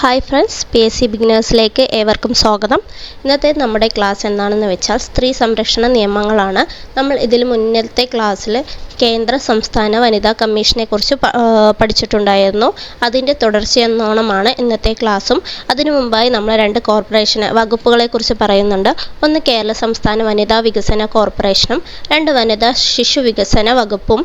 Hi friends, PSC ബിഗിനേഴ്സിലേക്ക് ഏവർക്കും സ്വാഗതം. ഇന്നത്തെ നമ്മുടെ ക്ലാസ് എന്താണെന്ന് വെച്ചാൽ സ്ത്രീ സംരക്ഷണ നിയമങ്ങളാണ്. നമ്മൾ ഇതിൽ മുന്നത്തെ ക്ലാസ്സിൽ കേന്ദ്ര സംസ്ഥാന വനിതാ കമ്മീഷനെ കുറിച്ച് പഠിച്ചിട്ടുണ്ടായിരുന്നു. അതിൻ്റെ തുടർച്ചയെന്നോണമാണ് ഇന്നത്തെ ക്ലാസ്സും. അതിനു മുമ്പായി നമ്മൾ രണ്ട് വകുപ്പുകളെ കുറിച്ച് പറയുന്നുണ്ട്. ഒന്ന് കേരള സംസ്ഥാന വനിതാ വികസന കോർപ്പറേഷനും രണ്ട് വനിതാ ശിശു വികസന വകുപ്പും.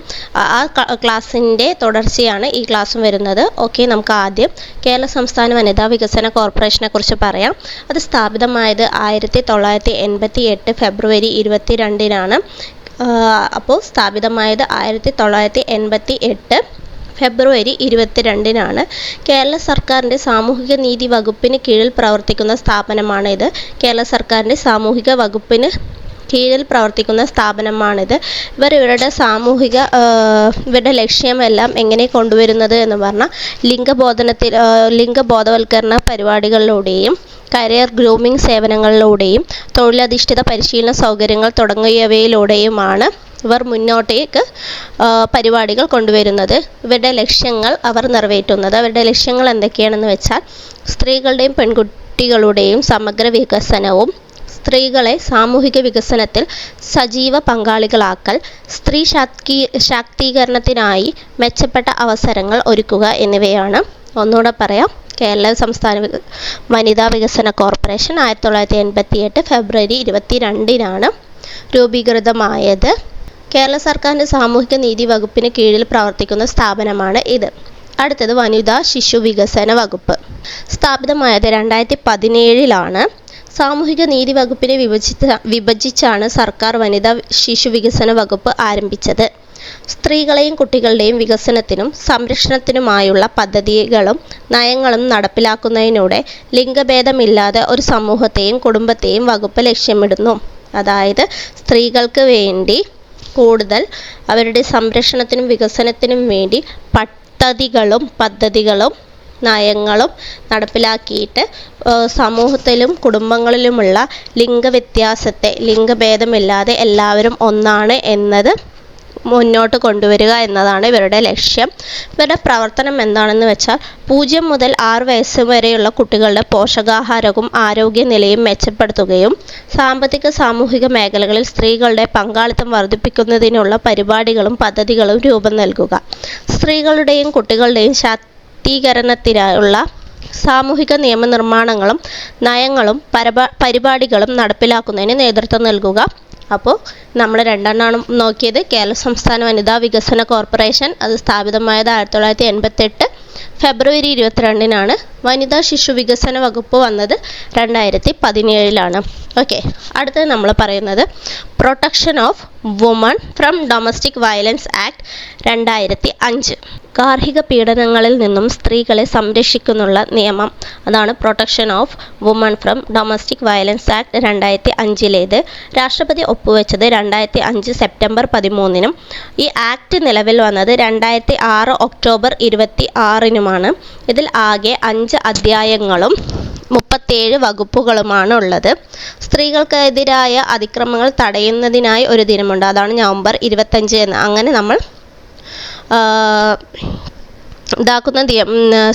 ആ ക്ലാസ്സിൻ്റെ തുടർച്ചയാണ് ഈ ക്ലാസ്സും വരുന്നത്. ഓക്കെ, നമുക്ക് ആദ്യം കേരള സംസ്ഥാന വനിതാ വികസന കോർപ്പറേഷനെ കുറിച്ച് പറയാം. അത് സ്ഥാപിതമായത് 1988 ഫെബ്രുവരി 22-നാണ്. അപ്പോൾ സ്ഥാപിതമായത് 1988 ഫെബ്രുവരി 22-നാണ്. കേരള സർക്കാരിൻ്റെ സാമൂഹിക നീതി വകുപ്പിന് കീഴിൽ പ്രവർത്തിക്കുന്ന സ്ഥാപനമാണിത്. കേരള സർക്കാരിൻ്റെ സാമൂഹിക വകുപ്പിന് കീഴിൽ പ്രവർത്തിക്കുന്ന സ്ഥാപനമാണിത്. ഇവരുടെ ലക്ഷ്യമെല്ലാം എങ്ങനെ കൊണ്ടുവരുന്നത് എന്ന് പറഞ്ഞാൽ ലിംഗബോധവൽക്കരണ പരിപാടികളിലൂടെയും കരിയർ ഗ്രൂമിംഗ് സേവനങ്ങളിലൂടെയും തൊഴിലധിഷ്ഠിത പരിശീലന സൗകര്യങ്ങൾ തുടങ്ങിയവയിലൂടെയുമാണ് ഇവർ മുന്നോട്ടേക്ക് പരിപാടികൾ കൊണ്ടുവരുന്നത്. ഇവരുടെ ലക്ഷ്യങ്ങൾ അവർ നിറവേറ്റുന്നത്. അവരുടെ ലക്ഷ്യങ്ങൾ എന്തൊക്കെയാണെന്ന് വെച്ചാൽ സ്ത്രീകളുടെയും പെൺകുട്ടികളുടെയും സമഗ്ര വികസനവും, സ്ത്രീകളെ സാമൂഹിക വികസനത്തിൽ സജീവ പങ്കാളികളാക്കൽ, സ്ത്രീ ശാക്തീകരണത്തിനായി മെച്ചപ്പെട്ട അവസരങ്ങൾ ഒരുക്കുക എന്നിവയാണ്. ഒന്നുകൂടെ പറയാം. കേരള സംസ്ഥാന വനിതാ വികസന കോർപ്പറേഷൻ 1988 ഫെബ്രുവരി 22-നാണ് രൂപീകൃതമായത്. കേരള സർക്കാരിൻ്റെ സാമൂഹിക നീതി വകുപ്പിന് കീഴിൽ പ്രവർത്തിക്കുന്ന സ്ഥാപനമാണ് ഇത്. അടുത്തത് വനിതാ ശിശു വികസന വകുപ്പ്. സ്ഥാപിതമായത് 2017-ലാണ്. സാമൂഹിക നീതി വകുപ്പിനെ വിഭജിച്ചാണ് സർക്കാർ വനിതാ ശിശു വികസന വകുപ്പ് ആരംഭിച്ചത്. സ്ത്രീകളെയും കുട്ടികളുടെയും വികസനത്തിനും സംരക്ഷണത്തിനുമായുള്ള പദ്ധതികളും നയങ്ങളും നടപ്പിലാക്കുന്നതിലൂടെ ലിംഗഭേദമില്ലാതെ ഒരു സമൂഹത്തെയും കുടുംബത്തെയും വകുപ്പ് ലക്ഷ്യമിടുന്നു. അതായത് സ്ത്രീകൾക്ക് വേണ്ടി കൂടുതൽ അവരുടെ സംരക്ഷണത്തിനും വികസനത്തിനും വേണ്ടി പദ്ധതികളും നയങ്ങളും നടപ്പിലാക്കിയിട്ട് സമൂഹത്തിലും കുടുംബങ്ങളിലുമുള്ള ലിംഗഭേദമില്ലാതെ എല്ലാവരും ഒന്നാണ് എന്നത് മുന്നോട്ട് കൊണ്ടുവരിക എന്നതാണ് ഇവരുടെ ലക്ഷ്യം. ഇവരുടെ പ്രവർത്തനം എന്താണെന്ന് വെച്ചാൽ 0 മുതൽ 6 വയസ്സ് വരെയുള്ള കുട്ടികളുടെ പോഷകാഹാരവും ആരോഗ്യനിലയും മെച്ചപ്പെടുത്തുകയും സാമ്പത്തിക സാമൂഹിക മേഖലകളിൽ സ്ത്രീകളുടെ പങ്കാളിത്തം വർദ്ധിപ്പിക്കുന്നതിനുള്ള പരിപാടികളും പദ്ധതികളും രൂപം നൽകുക, സ്ത്രീകളുടെയും കുട്ടികളുടെയും ശാക്തീകരണത്തിനായുള്ള സാമൂഹിക നിയമനിർമ്മാണങ്ങളും നയങ്ങളും പരിപാടികളും നടപ്പിലാക്കുന്നതിന് നേതൃത്വം നൽകുക. അപ്പോൾ നമ്മൾ രണ്ടെണ്ണമാണ് നോക്കിയത്. കേരള സംസ്ഥാന വനിതാ വികസന കോർപ്പറേഷൻ, അത് സ്ഥാപിതമായത് 1988 ഫെബ്രുവരി 22-നാണ്. വനിതാ ശിശു വികസന വകുപ്പ് വന്നത് 2017-ലാണ്. ഓക്കെ, അടുത്തത് നമ്മൾ പറയുന്നത് protection of women from domestic violence act 2005. ഗാർഹിക പീഡനങ്ങളിൽ നിന്നും സ്ത്രീകളെ സംരക്ഷിക്കുന്നുള്ള നിയമം, അതാണ് protection of women from domestic violence act 2005-ലേത്. രാഷ്ട്രപതി ഒപ്പുവെച്ചത് 2005 സെപ്റ്റംബർ 13-നും. ഈ ആക്ട് നിലവിൽ വന്നത് 2006 ഒക്ടോബർ 26-നുമാണ്. ഇതിൽ ആകെ 5 അധ്യായങ്ങളും 37 വകുപ്പുകളുമാണ് ഉള്ളത്. സ്ത്രീകൾക്കെതിരായ അതിക്രമങ്ങൾ തടയുന്നതിനായി ഒരു ദിനമുണ്ട്, അതാണ് നവംബർ 25 എന്ന്. അങ്ങനെ നമ്മൾ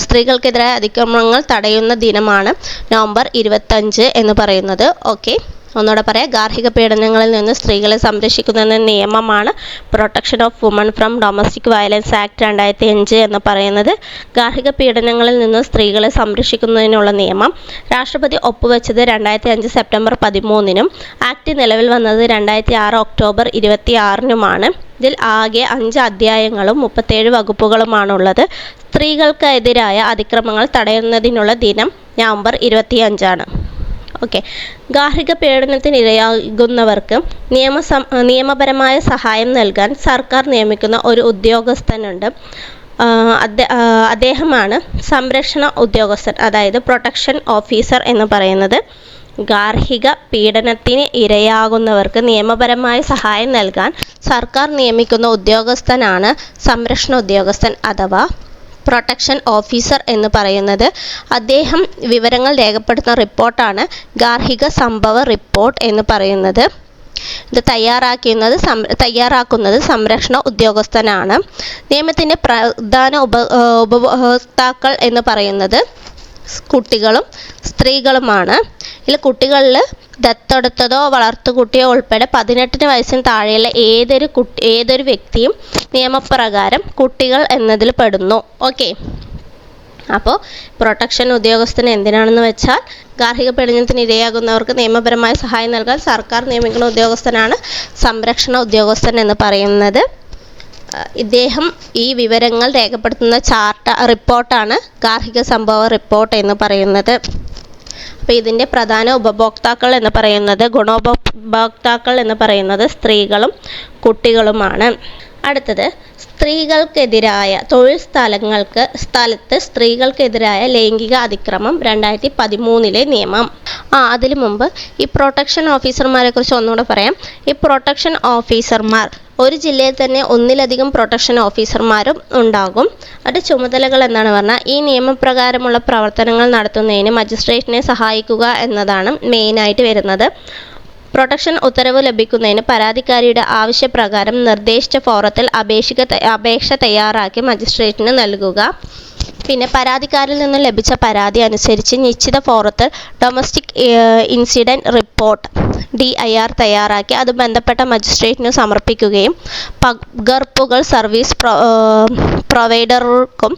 സ്ത്രീകൾക്കെതിരായ അതിക്രമങ്ങൾ തടയുന്ന ദിനമാണ് നവംബർ 25 എന്ന് പറയുന്നത്. ഓക്കെ, ഒന്നുകൂടെ പറയാം. ഗാർഹിക പീഡനങ്ങളിൽ നിന്ന് സ്ത്രീകളെ സംരക്ഷിക്കുന്ന നിയമമാണ് protection of women from domestic violence act 2005 എന്ന് പറയുന്നത്. ഗാർഹിക പീഡനങ്ങളിൽ നിന്ന് സ്ത്രീകളെ സംരക്ഷിക്കുന്നതിനുള്ള നിയമം രാഷ്ട്രപതി ഒപ്പുവെച്ചത് 2005 സെപ്റ്റംബർ 13-നും. ആക്ട് നിലവിൽ വന്നത് 2006 ഒക്ടോബർ 26-നുമാണ്. ഇതിൽ ആകെ 5 അധ്യായങ്ങളും 37 വകുപ്പുകളുമാണുള്ളത്. സ്ത്രീകൾക്കെതിരായ അതിക്രമങ്ങൾ തടയുന്നതിനുള്ള ദിനം നവംബർ 25-ആണ്. ഓക്കെ, ഗാർഹിക പീഡനത്തിന് ഇരയാകുന്നവർക്ക് നിയമപരമായ സഹായം നൽകാൻ സർക്കാർ നിയമിക്കുന്ന ഒരു ഉദ്യോഗസ്ഥനുണ്ട്. അദ്ദേഹമാണ് സംരക്ഷണ ഉദ്യോഗസ്ഥൻ, അതായത് പ്രൊട്ടക്ഷൻ ഓഫീസർ എന്ന് പറയുന്നത്. ഗാർഹിക പീഡനത്തിന് ഇരയാകുന്നവർക്ക് നിയമപരമായ സഹായം നൽകാൻ സർക്കാർ നിയമിക്കുന്ന ഉദ്യോഗസ്ഥനാണ് സംരക്ഷണ ഉദ്യോഗസ്ഥൻ അഥവാ പ്രൊട്ടക്ഷൻ ഓഫീസർ എന്ന് പറയുന്നത്. അദ്ദേഹം വിവരങ്ങൾ രേഖപ്പെടുത്തുന്ന റിപ്പോർട്ടാണ് ഗാർഹിക സംഭവ റിപ്പോർട്ട് എന്ന് പറയുന്നത്. ഇത് തയ്യാറാക്കുന്നത് സംരക്ഷണ ഉദ്യോഗസ്ഥനാണ്. നിയമത്തിൻ്റെ പ്രധാന ഉപഭോക്താക്കൾ എന്ന് പറയുന്നത് കുട്ടികളും സ്ത്രീകളുമാണ്. ഇതിൽ കുട്ടികളിൽ ദത്തെടുത്തതോ വളർത്തുകുട്ടിയോ ഉൾപ്പെടെ 18 വയസ്സിന് താഴെയുള്ള ഏതൊരു വ്യക്തിയും നിയമപ്രകാരം കുട്ടികൾ എന്നതിൽ പെടുന്നു. ഓക്കെ, അപ്പോൾ പ്രൊട്ടക്ഷൻ ഉദ്യോഗസ്ഥന് എന്തിനാണെന്ന് വെച്ചാൽ ഗാർഹിക പീഡനത്തിന് ഇരയാകുന്നവർക്ക് നിയമപരമായ സഹായം നൽകാൻ സർക്കാർ നിയമിക്കുന്ന ഉദ്യോഗസ്ഥനാണ് സംരക്ഷണ ഉദ്യോഗസ്ഥൻ എന്ന് പറയുന്നത്. ഇദ്ദേഹം ഈ വിവരങ്ങൾ രേഖപ്പെടുത്തുന്ന റിപ്പോർട്ടാണ് ഗാർഹിക സംഭവ റിപ്പോർട്ട് എന്ന് പറയുന്നത്. അപ്പോൾ ഇതിൻ്റെ പ്രധാന ഉപഭോക്താക്കൾ എന്ന് പറയുന്നത് ഗുണോപഭോക്താക്കൾ എന്ന് പറയുന്നത് സ്ത്രീകളും കുട്ടികളുമാണ്. അടുത്തത് സ്ത്രീകൾക്കെതിരായ തൊഴിൽ സ്ഥലത്ത് സ്ത്രീകൾക്കെതിരായ ലൈംഗിക അതിക്രമം 2013 നിയമം. അതിനു മുമ്പ് ഈ പ്രൊട്ടക്ഷൻ ഓഫീസർമാരെ കുറിച്ച് ഒന്നുകൂടെ പറയാം. ഈ പ്രൊട്ടക്ഷൻ ഓഫീസർമാർ ഒരു ജില്ലയിൽ തന്നെ ഒന്നിലധികം പ്രൊട്ടക്ഷൻ ഓഫീസർമാരും ഉണ്ടാകും. അവരുടെ ചുമതലകൾ എന്താണ് പറഞ്ഞാൽ ഈ നിയമപ്രകാരമുള്ള പ്രവർത്തനങ്ങൾ നടത്തുന്നതിന് മജിസ്ട്രേറ്റിനെ സഹായിക്കുക എന്നതാണ് മെയിനായിട്ട് വരുന്നത്. പ്രൊട്ടക്ഷൻ ഉത്തരവ് ലഭിക്കുന്നതിന് പരാതിക്കാരിയുടെ ആവശ്യപ്രകാരം നിർദ്ദേശിച്ച ഫോറത്തിൽ അപേക്ഷ തയ്യാറാക്കി മജിസ്ട്രേറ്റിന് നൽകുക. പിന്നെ പരാതിക്കാരിൽ നിന്നും ലഭിച്ച പരാതി അനുസരിച്ച് നിശ്ചിത ഫോറത്തിൽ ഡൊമസ്റ്റിക് ഇൻസിഡൻറ്റ് റിപ്പോർട്ട് DIR തയ്യാറാക്കി അത് ബന്ധപ്പെട്ട മജിസ്ട്രേറ്റിന് സമർപ്പിക്കുകയും പകർപ്പുകൾ സർവീസ് പ്രൊവൈഡർക്കും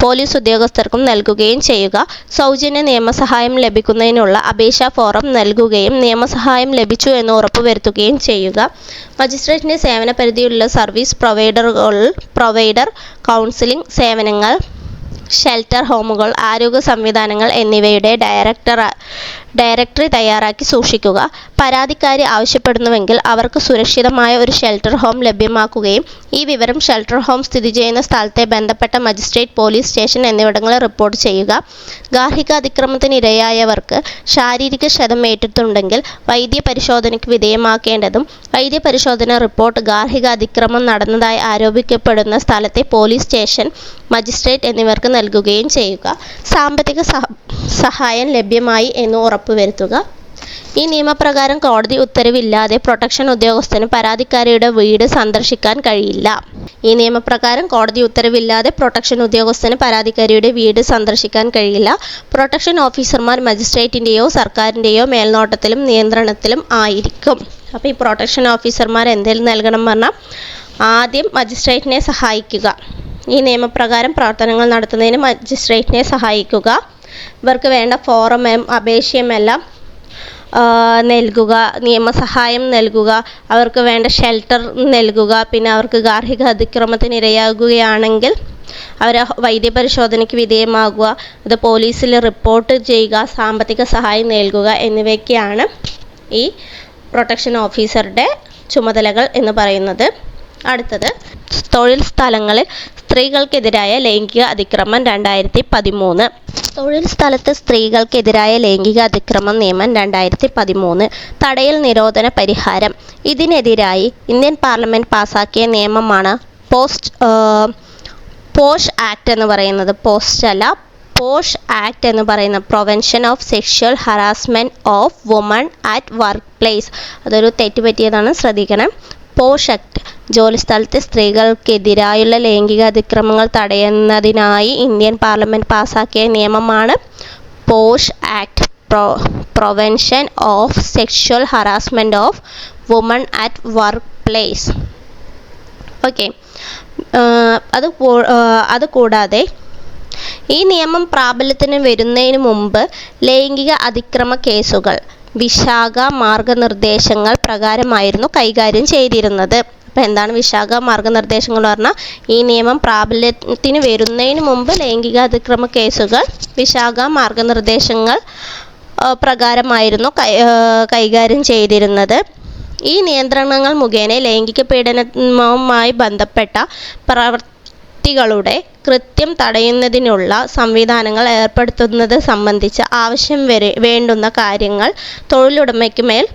പോലീസ് ഉദ്യോഗസ്ഥർക്കും നൽകുകയും ചെയ്യുക. സൗജന്യ നിയമസഹായം ലഭിക്കുന്നതിനുള്ള അപേക്ഷാ ഫോറം നൽകുകയും നിയമസഹായം ലഭിച്ചു എന്ന് ഉറപ്പുവരുത്തുകയും ചെയ്യുക. മജിസ്ട്രേറ്റിൻ്റെ സേവന പരിധിയിലുള്ള സർവീസ് പ്രൊവൈഡർ കൗൺസിലിംഗ് സേവനങ്ങൾ, ഷെൽട്ടർ ഹോമുകൾ, ആരോഗ്യ സംവിധാനങ്ങൾ എന്നിവയുടെ ഡയറക്ടറി തയ്യാറാക്കി സൂക്ഷിക്കുക. പരാതിക്കാരി ആവശ്യപ്പെടുന്നുവെങ്കിൽ അവർക്ക് സുരക്ഷിതമായ ഒരു ഷെൽട്ടർ ഹോം ലഭ്യമാക്കുകയും ഈ വിവരം ഷെൽട്ടർ ഹോം സ്ഥിതി ചെയ്യുന്ന സ്ഥലത്തെ ബന്ധപ്പെട്ട മജിസ്ട്രേറ്റ്, പോലീസ് സ്റ്റേഷൻ എന്നിവിടങ്ങളിൽ റിപ്പോർട്ട് ചെയ്യുക. ഗാർഹിക അതിക്രമത്തിന് ഇരയായവർക്ക് ശാരീരിക ക്ഷതം ഏറ്റിട്ടുണ്ടെങ്കിൽ വൈദ്യപരിശോധനയ്ക്ക് വിധേയമാക്കേണ്ടതും വൈദ്യപരിശോധന റിപ്പോർട്ട് ഗാർഹിക അതിക്രമം നടന്നതായി ആരോപിക്കപ്പെടുന്ന സ്ഥലത്തെ പോലീസ് സ്റ്റേഷൻ, മജിസ്ട്രേറ്റ് എന്നിവർക്ക് നൽകുകയും ചെയ്യുക. സാമ്പത്തിക സഹായം ലഭ്യമായി എന്ന് ഉറപ്പുവരുത്തുക. ഈ നിയമപ്രകാരം കോടതി ഉത്തരവില്ലാതെ പ്രൊട്ടക്ഷൻ ഉദ്യോഗസ്ഥന് പരാതിക്കാരിയുടെ വീട് സന്ദർശിക്കാൻ കഴിയില്ല. ഈ നിയമപ്രകാരം കോടതി ഉത്തരവില്ലാതെ പ്രൊട്ടക്ഷൻ ഉദ്യോഗസ്ഥന് പരാതിക്കാരിയുടെ വീട് സന്ദർശിക്കാൻ കഴിയില്ല. പ്രൊട്ടക്ഷൻ ഓഫീസർമാർ മജിസ്ട്രേറ്റിൻ്റെയോ സർക്കാരിൻ്റെയോ മേൽനോട്ടത്തിലും നിയന്ത്രണത്തിലും ആയിരിക്കും. അപ്പോൾ ഈ പ്രൊട്ടക്ഷൻ ഓഫീസർമാർ എന്തെങ്കിലും നൽകണം പറഞ്ഞാൽ ആദ്യം മജിസ്ട്രേറ്റിനെ സഹായിക്കുക. ഈ നിയമപ്രകാരം പ്രവർത്തനങ്ങൾ നടത്തുന്നതിന് മജിസ്ട്രേറ്റിനെ സഹായിക്കുക. ഇവർക്ക് വേണ്ട ഫോറം അപേക്ഷയുമെല്ലാം നൽകുക, നിയമസഹായം നൽകുക, അവർക്ക് വേണ്ട ഷെൽട്ടർ നൽകുക. പിന്നെ അവർക്ക് ഗാർഹിക അതിക്രമത്തിന് ഇരയാകുകയാണെങ്കിൽ അവർ വൈദ്യപരിശോധനയ്ക്ക് വിധേയമാകുക, അത് പോലീസിൽ റിപ്പോർട്ട് ചെയ്യുക, സാമ്പത്തിക സഹായം നൽകുക എന്നിവയൊക്കെയാണ് ഈ പ്രൊട്ടക്ഷൻ ഓഫീസറുടെ ചുമതലകൾ എന്ന് പറയുന്നത്. അടുത്തത് തൊഴിൽ സ്ഥലങ്ങളിൽ സ്ത്രീകൾക്കെതിരായ ലൈംഗിക അതിക്രമം 2013. തൊഴിൽ സ്ഥലത്ത് സ്ത്രീകൾക്കെതിരായ ലൈംഗിക അതിക്രമം നിയമം 2013 തടയൽ നിരോധന പരിഹാരം. ഇതിനെതിരായി ഇന്ത്യൻ പാർലമെൻറ്റ് പാസാക്കിയ നിയമമാണ് പോഷ് ആക്ട് എന്ന് പറയുന്നത്. പോഷ് ആക്ട് എന്ന് പറയുന്ന prevention of sexual harassment of woman at workplace. അതൊരു തെറ്റ് പറ്റിയതാണ്, ശ്രദ്ധിക്കണം. പോഷ് ആക്ട് ജോലിസ്ഥലത്തെ സ്ത്രീകൾക്കെതിരായുള്ള ലൈംഗിക അതിക്രമങ്ങൾ തടയുന്നതിനായി ഇന്ത്യൻ പാർലമെൻറ്റ് പാസാക്കിയ നിയമമാണ് POSH act, prevention of sexual harassment of woman at workplace. Okay, അതുകൂടാതെ ഈ നിയമം പ്രാബല്യത്തിന് വരുന്നതിന് മുമ്പ് ലൈംഗിക അതിക്രമ കേസുകൾ വിശാഖ മാർഗനിർദ്ദേശങ്ങൾ പ്രകാരമായിരുന്നു കൈകാര്യം ചെയ്തിരുന്നത്. അപ്പോൾ എന്താണ് വിശാഖ മാർഗനിർദ്ദേശങ്ങൾ പറഞ്ഞാൽ ഈ നിയമം പ്രാബല്യത്തിന് വരുന്നതിന് മുമ്പ് ലൈംഗിക അതിക്രമ കേസുകൾ വിശാഖ മാർഗനിർദ്ദേശങ്ങൾ പ്രകാരമായിരുന്നു കൈകാര്യം ചെയ്തിരുന്നത്. ഈ നിയന്ത്രണങ്ങൾ മുഖേന ലൈംഗിക പീഡനവുമായി ബന്ധപ്പെട്ട പ്രവൃത്തികളുടെ കൃത്യം തടയുന്നതിനുള്ള സംവിധാനങ്ങൾ ഏർപ്പെടുത്തുന്നത് സംബന്ധിച്ച് വേണ്ടുന്ന കാര്യങ്ങൾ തൊഴിലുടമയ്ക്ക് മേൽ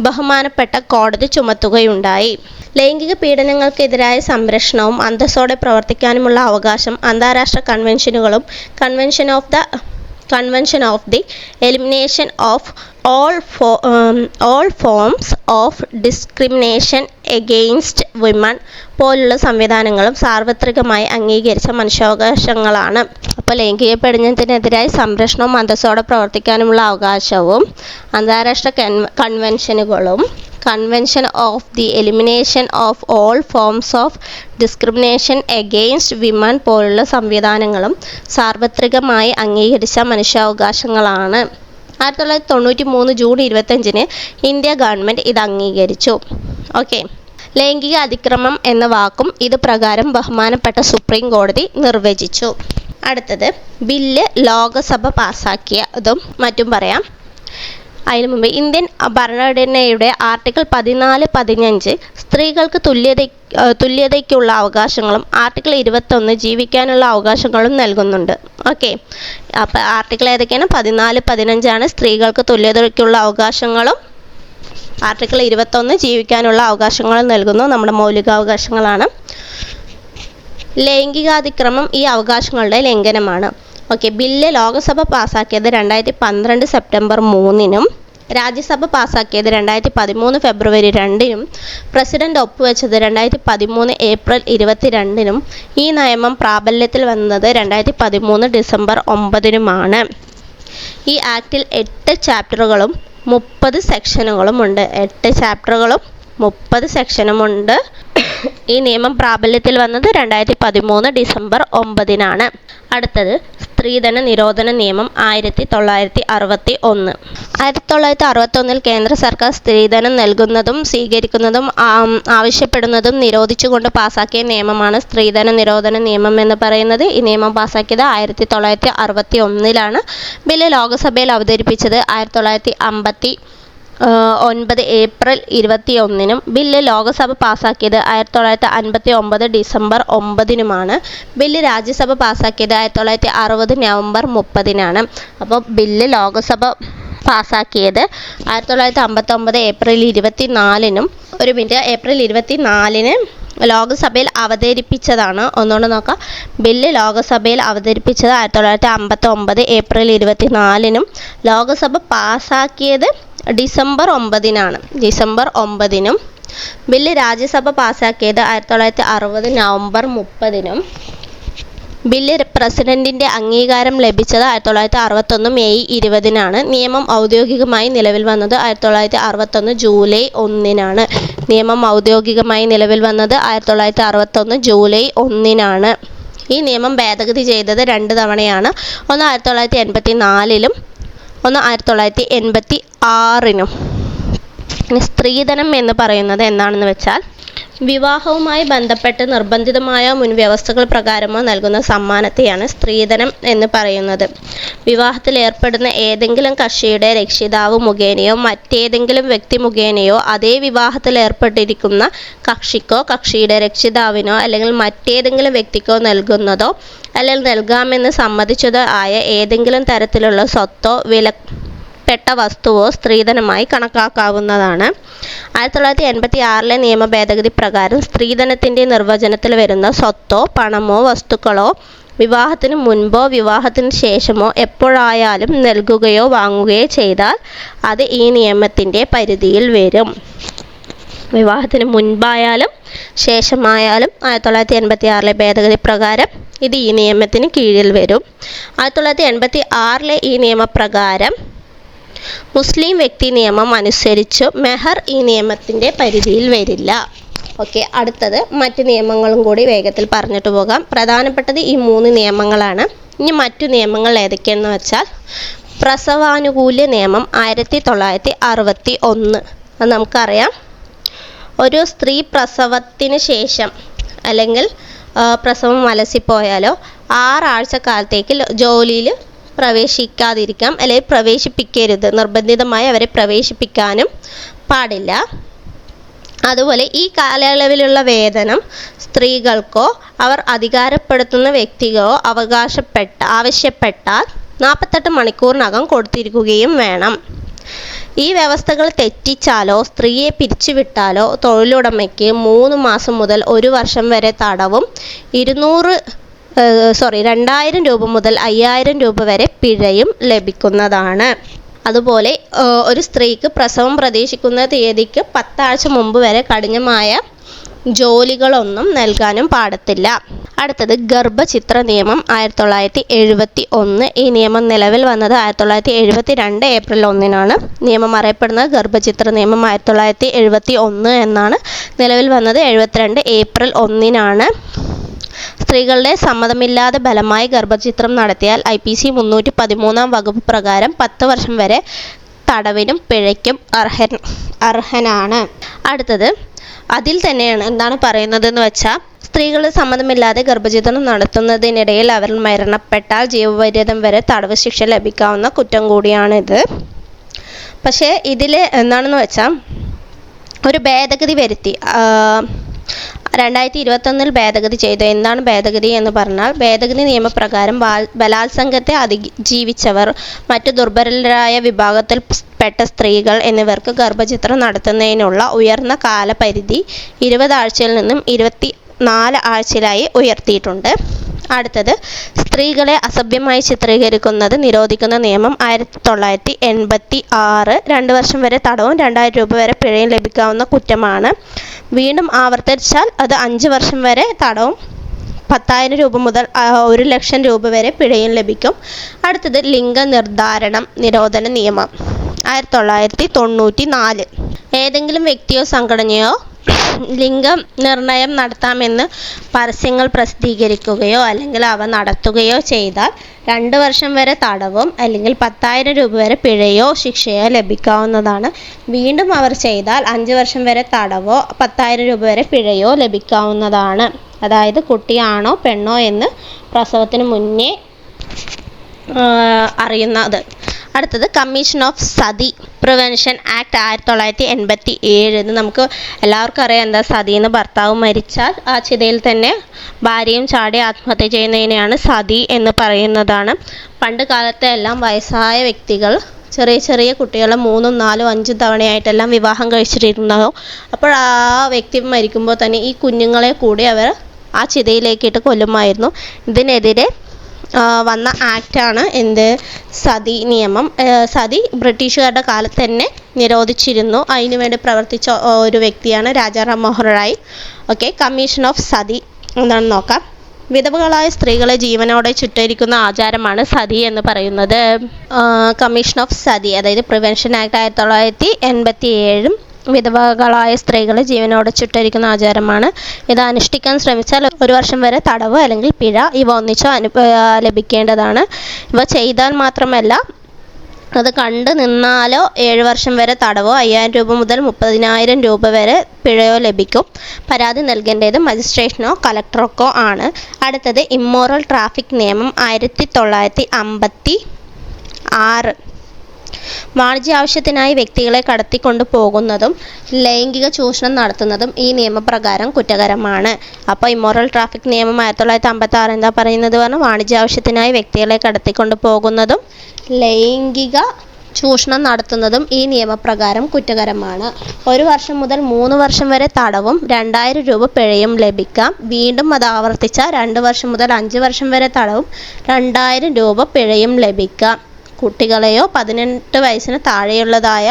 ബഹുമാനപ്പെട്ട കോടതി ചുമത്തുകയുണ്ടായി. ലൈംഗിക പീഡനങ്ങൾക്കെതിരായ സംരക്ഷണവും അന്തസ്സോടെ പ്രവർത്തിക്കാനുമുള്ള അവകാശം അന്താരാഷ്ട്ര കൺവെൻഷനുകളും convention of the elimination of all forms of discrimination against women പോലുള്ള സംവിധാനങ്ങളും സാർവത്രികമായി അംഗീകരിച്ച മനുഷ്യാവകാശങ്ങളാണ്. അപ്പോൾ ലൈംഗിക പീഡനത്തിനെതിരായി സംരക്ഷണവും അന്തസ്സോടെ പ്രവർത്തിക്കാനുമുള്ള അവകാശവും അന്താരാഷ്ട്ര കൺവെൻഷനുകളും convention of the elimination of all forms of discrimination against women പോലുള്ള സംവിധാനങ്ങളും സാർവത്രികമായി അംഗീകരിച്ച മനുഷ്യാവകാശങ്ങളാണ്. 1993 ജൂൺ 25 ഇന്ത്യ ഗവൺമെൻറ് ഇത് അംഗീകരിച്ചു. ഓക്കെ, ലൈംഗിക അതിക്രമം എന്ന വാക്കും ഇത് പ്രകാരം ബഹുമാനപ്പെട്ട സുപ്രീം കോടതി നിർവചിച്ചു. അടുത്തത് ബില്ല് ലോകസഭ പാസാക്കിയതും മറ്റും പറയാം. അതിനു മുമ്പ് ഇന്ത്യൻ ഭരണഘടനയുടെ ആർട്ടിക്കിൾ 14-15 സ്ത്രീകൾക്ക് തുല്യതയ്ക്കുള്ള അവകാശങ്ങളും ആർട്ടിക്കിൾ 21 ജീവിക്കാനുള്ള അവകാശങ്ങളും നൽകുന്നുണ്ട്. ഓക്കെ, അപ്പോൾ ആർട്ടിക്കിൾ ഏതൊക്കെയാണ്? 14-15 സ്ത്രീകൾക്ക് തുല്യതയ്ക്കുള്ള അവകാശങ്ങളും ആർട്ടിക്കിൾ 21 ജീവിക്കാനുള്ള അവകാശങ്ങളും നൽകുന്നു. നമ്മുടെ മൗലികാവകാശങ്ങളാണ്. ലൈംഗികാതിക്രമം ഈ അവകാശങ്ങളുടെ ലംഘനമാണ്. ഓക്കെ, ബില്ല് ലോകസഭ പാസാക്കിയത് 2012 സെപ്റ്റംബർ 3-നും രാജ്യസഭ പാസാക്കിയത് 2013 ഫെബ്രുവരി 2-നും പ്രസിഡന്റ് ഒപ്പുവെച്ചത് 2013 ഏപ്രിൽ 22-നും ഈ നിയമം പ്രാബല്യത്തിൽ വന്നത് 2013 ഡിസംബർ 9-നുമാണ്. ഈ ആക്ടിൽ 8 ചാപ്റ്ററുകളും 30 സെക്ഷനുകളും ഉണ്ട്. 8 ചാപ്റ്ററുകളും 30 സെക്ഷനുമുണ്ട്. ഈ നിയമം പ്രാബല്യത്തിൽ വന്നത് 2013 ഡിസംബർ 9-നാണ്. അടുത്തത് സ്ത്രീധന നിരോധന നിയമം 1961. 1961 കേന്ദ്ര സർക്കാർ സ്ത്രീധനം നൽകുന്നതും സ്വീകരിക്കുന്നതും ആവശ്യപ്പെടുന്നതും നിരോധിച്ചുകൊണ്ട് പാസാക്കിയ നിയമമാണ് സ്ത്രീധന നിരോധന നിയമം എന്ന് പറയുന്നത്. ഈ നിയമം പാസാക്കിയത് 1961-ലാണ്. ബില്ല് ലോകസഭയിൽ അവതരിപ്പിച്ചത് 1959 ഏപ്രിൽ 21-നും ബില്ല് ലോകസഭ പാസാക്കിയത് 1959 ഡിസംബർ 9-നുമാണ്. ബില്ല് രാജ്യസഭ പാസാക്കിയത് 1960 നവംബർ 30-നാണ്. അപ്പോൾ ബില്ല് ലോകസഭ പാസാക്കിയത് 1959 ഏപ്രിൽ 24-നും ഏപ്രിൽ 24-ന് ലോകസഭയിൽ അവതരിപ്പിച്ചതാണ്. ഒന്നുകൊണ്ട് നോക്കാം. ബില്ല് ലോകസഭയിൽ അവതരിപ്പിച്ചത് 1959 ഏപ്രിൽ 24-നും ലോകസഭ പാസാക്കിയത് ഡിസംബർ 9-നാണ്. ഡിസംബർ 9-നും ബില്ല് രാജ്യസഭ പാസാക്കിയത് 1960 നവംബർ 30-നും ബില്ല് പ്രസിഡന്റിന്റെ അംഗീകാരം ലഭിച്ചത് 1961 മെയ് 20-നാണ്. നിയമം ഔദ്യോഗികമായി നിലവിൽ വന്നത് 1961 ജൂലൈ 1-നാണ്. നിയമം ഔദ്യോഗികമായി നിലവിൽ വന്നത് 1961 ജൂലൈ 1-നാണ്. ഈ നിയമം ഭേദഗതി ചെയ്തത് 2 തവണയാണ്. ഒന്ന് 1984-ലും ഒന്ന് 1986-നും. സ്ത്രീധനം എന്ന് പറയുന്നത് എന്താണെന്ന് വെച്ചാൽ വിവാഹവുമായി ബന്ധപ്പെട്ട് നിർബന്ധിതമായ മുൻവ്യവസ്ഥകൾ പ്രകാരമോ നൽകുന്ന സമ്മാനത്തെയാണ് സ്ത്രീധനം എന്ന് പറയുന്നത്. വിവാഹത്തിൽ ഏർപ്പെടുന്ന ഏതെങ്കിലും കക്ഷിയുടെ രക്ഷിതാവ് മുഖേനയോ മറ്റേതെങ്കിലും വ്യക്തി മുഖേനയോ അതേ വിവാഹത്തിൽ ഏർപ്പെട്ടിരിക്കുന്ന കക്ഷിക്കോ കക്ഷിയുടെ രക്ഷിതാവിനോ അല്ലെങ്കിൽ മറ്റേതെങ്കിലും വ്യക്തിക്കോ നൽകുന്നതോ അല്ലെങ്കിൽ നൽകാമെന്ന് സമ്മതിച്ചതോ ആയ ഏതെങ്കിലും തരത്തിലുള്ള സ്വത്തോ വിലപ്പെട്ട വസ്തുവോ സ്ത്രീധനമായി കണക്കാക്കാവുന്നതാണ്. 1986 നിയമ ഭേദഗതി പ്രകാരം സ്ത്രീധനത്തിൻ്റെ നിർവചനത്തിൽ വരുന്ന സ്വത്തോ പണമോ വസ്തുക്കളോ വിവാഹത്തിന് മുൻപോ വിവാഹത്തിന് ശേഷമോ എപ്പോഴായാലും നൽകുകയോ വാങ്ങുകയോ ചെയ്താൽ അത് ഈ നിയമത്തിൻ്റെ പരിധിയിൽ വരും. വിവാഹത്തിന് മുൻപായാലും ശേഷമായാലും 1986 ഭേദഗതി പ്രകാരം ഇത് ഈ നിയമത്തിന് കീഴിൽ വരും. 1986 ഈ നിയമപ്രകാരം മുസ്ലിം വ്യക്തി നിയമം അനുസരിച്ച് മെഹർ ഈ നിയമത്തിൻ്റെ പരിധിയിൽ വരില്ല. ഓക്കെ, അടുത്തത് മറ്റ് നിയമങ്ങളും കൂടി വേഗത്തിൽ പറഞ്ഞിട്ട് പോകാം. പ്രധാനപ്പെട്ടത് ഈ 3 നിയമങ്ങളാണ്. ഇനി മറ്റു നിയമങ്ങൾ ഏതൊക്കെയാണെന്ന് വെച്ചാൽ പ്രസവാനുകൂല്യ നിയമം 1961. അത് നമുക്കറിയാം. ഒരു സ്ത്രീ പ്രസവത്തിന് ശേഷം അല്ലെങ്കിൽ പ്രസവം അലസിപ്പോയാലോ 6 ആഴ്ച കാലത്തേക്ക് ജോലിയിൽ പ്രവേശിക്കാതിരിക്കാം അല്ലെങ്കിൽ പ്രവേശിപ്പിക്കരുത്. നിർബന്ധിതമായി അവരെ പ്രവേശിപ്പിക്കാനും പാടില്ല. അതുപോലെ ഈ കാലയളവിലുള്ള വേതനം സ്ത്രീകൾക്കോ അവർ അധികാരപ്പെടുത്തുന്ന വ്യക്തിക്കോ ആവശ്യപ്പെട്ടാൽ 48 മണിക്കൂറിനകം കൊടുത്തിരിക്കുകയും വേണം. ഈ വ്യവസ്ഥകൾ തെറ്റിച്ചാലോ സ്ത്രീയെ പിരിച്ചുവിട്ടാലോ തൊഴിലുടമയ്ക്ക് 3 മാസം മുതൽ 1 വർഷം വരെ തടവും 2000 രൂപ മുതൽ 5000 രൂപ വരെ പിഴയും ലഭിക്കുന്നതാണ്. അതുപോലെ ഒരു സ്ത്രീക്ക് പ്രസവം പ്രതീക്ഷിക്കുന്ന തീയതിക്ക് 10 ആഴ്ച മുമ്പ് വരെ കഠിനമായ ജോലികളൊന്നും നൽകാനും പാടത്തില്ല. അടുത്തത് ഗർഭചിത്ര നിയമം 1971. ഈ നിയമം നിലവിൽ വന്നത് 1972 ഏപ്രിൽ 1-നാണ്. നിയമം അറിയപ്പെടുന്നത് ഗർഭചിത്ര നിയമം 1971 എന്നാണ്. നിലവിൽ വന്നത് 72 ഏപ്രിൽ 1-നാണ്. സ്ത്രീകളുടെ സമ്മതമില്ലാതെ ബലമായി ഗർഭചിത്രം നടത്തിയാൽ IPC 313 വകുപ്പ് പ്രകാരം 10 വർഷം വരെ തടവിനും പിഴയ്ക്കും അർഹനാണ്. അടുത്തത് അതിൽ തന്നെയാണ് എന്താണ് പറയുന്നതെന്ന് വെച്ചാൽ, സ്ത്രീകളുടെ സമ്മതമില്ലാതെ ഗർഭചിത്രം നടത്തുന്നതിനിടയിൽ അവർ മരണപ്പെട്ടാൽ ജീവപര്യന്തം വരെ തടവ് ശിക്ഷ ലഭിക്കാവുന്ന കുറ്റം കൂടിയാണിത്. പക്ഷേ ഇതിൽ എന്താണെന്ന് വെച്ചാൽ ഒരു ഭേദഗതി വരുത്തി. 2021 ഭേദഗതി ചെയ്തു. എന്താണ് ഭേദഗതി എന്ന് പറഞ്ഞാൽ, ഭേദഗതി നിയമപ്രകാരം ബലാത്സംഗത്തെ അതിജീവിച്ചവർ, മറ്റു ദുർബലരായ വിഭാഗത്തിൽപ്പെട്ട സ്ത്രീകൾ എന്നിവർക്ക് ഗർഭചിത്രം നടത്തുന്നതിനുള്ള ഉയർന്ന കാലപരിധി 20 ആഴ്ചയിൽ നിന്നും 24 ആഴ്ചയിലായി ഉയർത്തിയിട്ടുണ്ട്. അടുത്തത് സ്ത്രീകളെ അസഭ്യമായി ചിത്രീകരിക്കുന്നത് നിരോധിക്കുന്ന നിയമം 1986. 2 വർഷം വരെ തടവും 2000 രൂപ വരെ പിഴയും ലഭിക്കാവുന്ന കുറ്റമാണ്. വീണ്ടും ആവർത്തിച്ചാൽ അത് 5 വർഷം വരെ തടവും 10,000 രൂപ മുതൽ 1,00,000 രൂപ വരെ പിഴയും ലഭിക്കും. അടുത്തത് ലിംഗനിർധാരണം നിരോധന നിയമം 1994. ഏതെങ്കിലും വ്യക്തിയോ സംഘടനയോ ലിംഗനിർണയം നടത്താമെന്ന് പരസ്യങ്ങൾ പ്രസിദ്ധീകരിക്കുകയോ അല്ലെങ്കിൽ അവ നടത്തുകയോ ചെയ്താൽ 2 വർഷം വരെ തടവും അല്ലെങ്കിൽ 10,000 രൂപ വരെ പിഴയോ ശിക്ഷയോ ലഭിക്കാവുന്നതാണ്. വീണ്ടും അവർ ചെയ്താൽ 5 വർഷം വരെ തടവോ 10,000 രൂപ വരെ പിഴയോ ലഭിക്കാവുന്നതാണ്. അതായത് കുട്ടിയാണോ പെണ്ണോ എന്ന് പ്രസവത്തിന് മുന്നേ അറിയുന്നത്. അടുത്തത് commission of Sati prevention act 1987. ഇത് നമുക്ക് എല്ലാവർക്കും അറിയാം എന്താ സതി എന്ന്. ഭർത്താവ് മരിച്ചാൽ ആ ചിതയിൽ തന്നെ ഭാര്യയും ചാടി ആത്മഹത്യ ചെയ്യുന്നതിനെയാണ് സതി എന്ന് പറയുന്നതാണ്. പണ്ട് കാലത്തെ എല്ലാം വയസ്സായ വ്യക്തികൾ ചെറിയ ചെറിയ കുട്ടികളെ 3, 4, 5 തവണയായിട്ടെല്ലാം വിവാഹം കഴിച്ചിട്ടുണ്ടാകും. അപ്പോൾ ആ വ്യക്തി മരിക്കുമ്പോൾ തന്നെ ഈ കുഞ്ഞുങ്ങളെ കൂടി അവർ ആ ചിതയിലേക്കിട്ട് കൊല്ലുമായിരുന്നു. ഇതിനെതിരെ വന്ന ആക്റ്റാണ് എന്ത്, സതി നിയമം. സതി ബ്രിട്ടീഷുകാരുടെ കാലത്ത് തന്നെ നിരോധിച്ചിരുന്നു. അതിനുവേണ്ടി പ്രവർത്തിച്ച ഒരു വ്യക്തിയാണ് Raja Ram Mohan Roy. Okay, commission of Sati എന്താണെന്ന് നോക്കാം. വിധവകളായ സ്ത്രീകളെ ജീവനോടെ ചുട്ടരിക്കുന്ന ആചാരമാണ് സതി എന്ന് പറയുന്നത്. കമ്മീഷൻ ഓഫ് സതി അതായത് പ്രിവെൻഷൻ ആക്ട് 1987 വിധവകളായ സ്ത്രീകളെ ജീവനോടെ ചുട്ടരിക്കുന്ന ആചാരമാണ്. ഇത് അനുഷ്ഠിക്കാൻ ശ്രമിച്ചാൽ 1 വർഷം വരെ തടവ് അല്ലെങ്കിൽ പിഴ ഇവ ഒന്നിച്ചോ ലഭിക്കേണ്ടതാണ്. ഇവ ചെയ്താൽ മാത്രമല്ല അത് കണ്ടു നിന്നാലോ 7 വർഷം വരെ തടവോ 5,000 രൂപ മുതൽ 30,000 രൂപ വരെ പിഴയോ ലഭിക്കും. പരാതി നൽകേണ്ടത് മജിസ്ട്രേറ്റിനോ കളക്ടർക്കോ ആണ്. അടുത്തത് ഇമ്മോറൽ ട്രാഫിക് നിയമം 1956. വാണിജ്യ ആവശ്യത്തിനായി വ്യക്തികളെ കടത്തിക്കൊണ്ടു പോകുന്നതും ലൈംഗിക ചൂഷണം നടത്തുന്നതും ഈ നിയമപ്രകാരം കുറ്റകരമാണ്. അപ്പോൾ ഇമ്മോറൽ ട്രാഫിക് നിയമം 1956 എന്താ പറയുന്നത് പറഞ്ഞാൽ, വാണിജ്യ ആവശ്യത്തിനായി വ്യക്തികളെ കടത്തിക്കൊണ്ടു പോകുന്നതും ലൈംഗിക ചൂഷണം നടത്തുന്നതും ഈ നിയമപ്രകാരം കുറ്റകരമാണ്. 1 വർഷം മുതൽ 3 വർഷം വരെ തടവും 2,000 രൂപ പിഴയും ലഭിക്കാം. വീണ്ടും അത് ആവർത്തിച്ചാൽ 2 വർഷം മുതൽ 5 വർഷം വരെ തടവും 2,000 രൂപ പിഴയും ലഭിക്കാം. കുട്ടികളെയോ 18 വയസ്സിന് താഴെയുള്ളതായ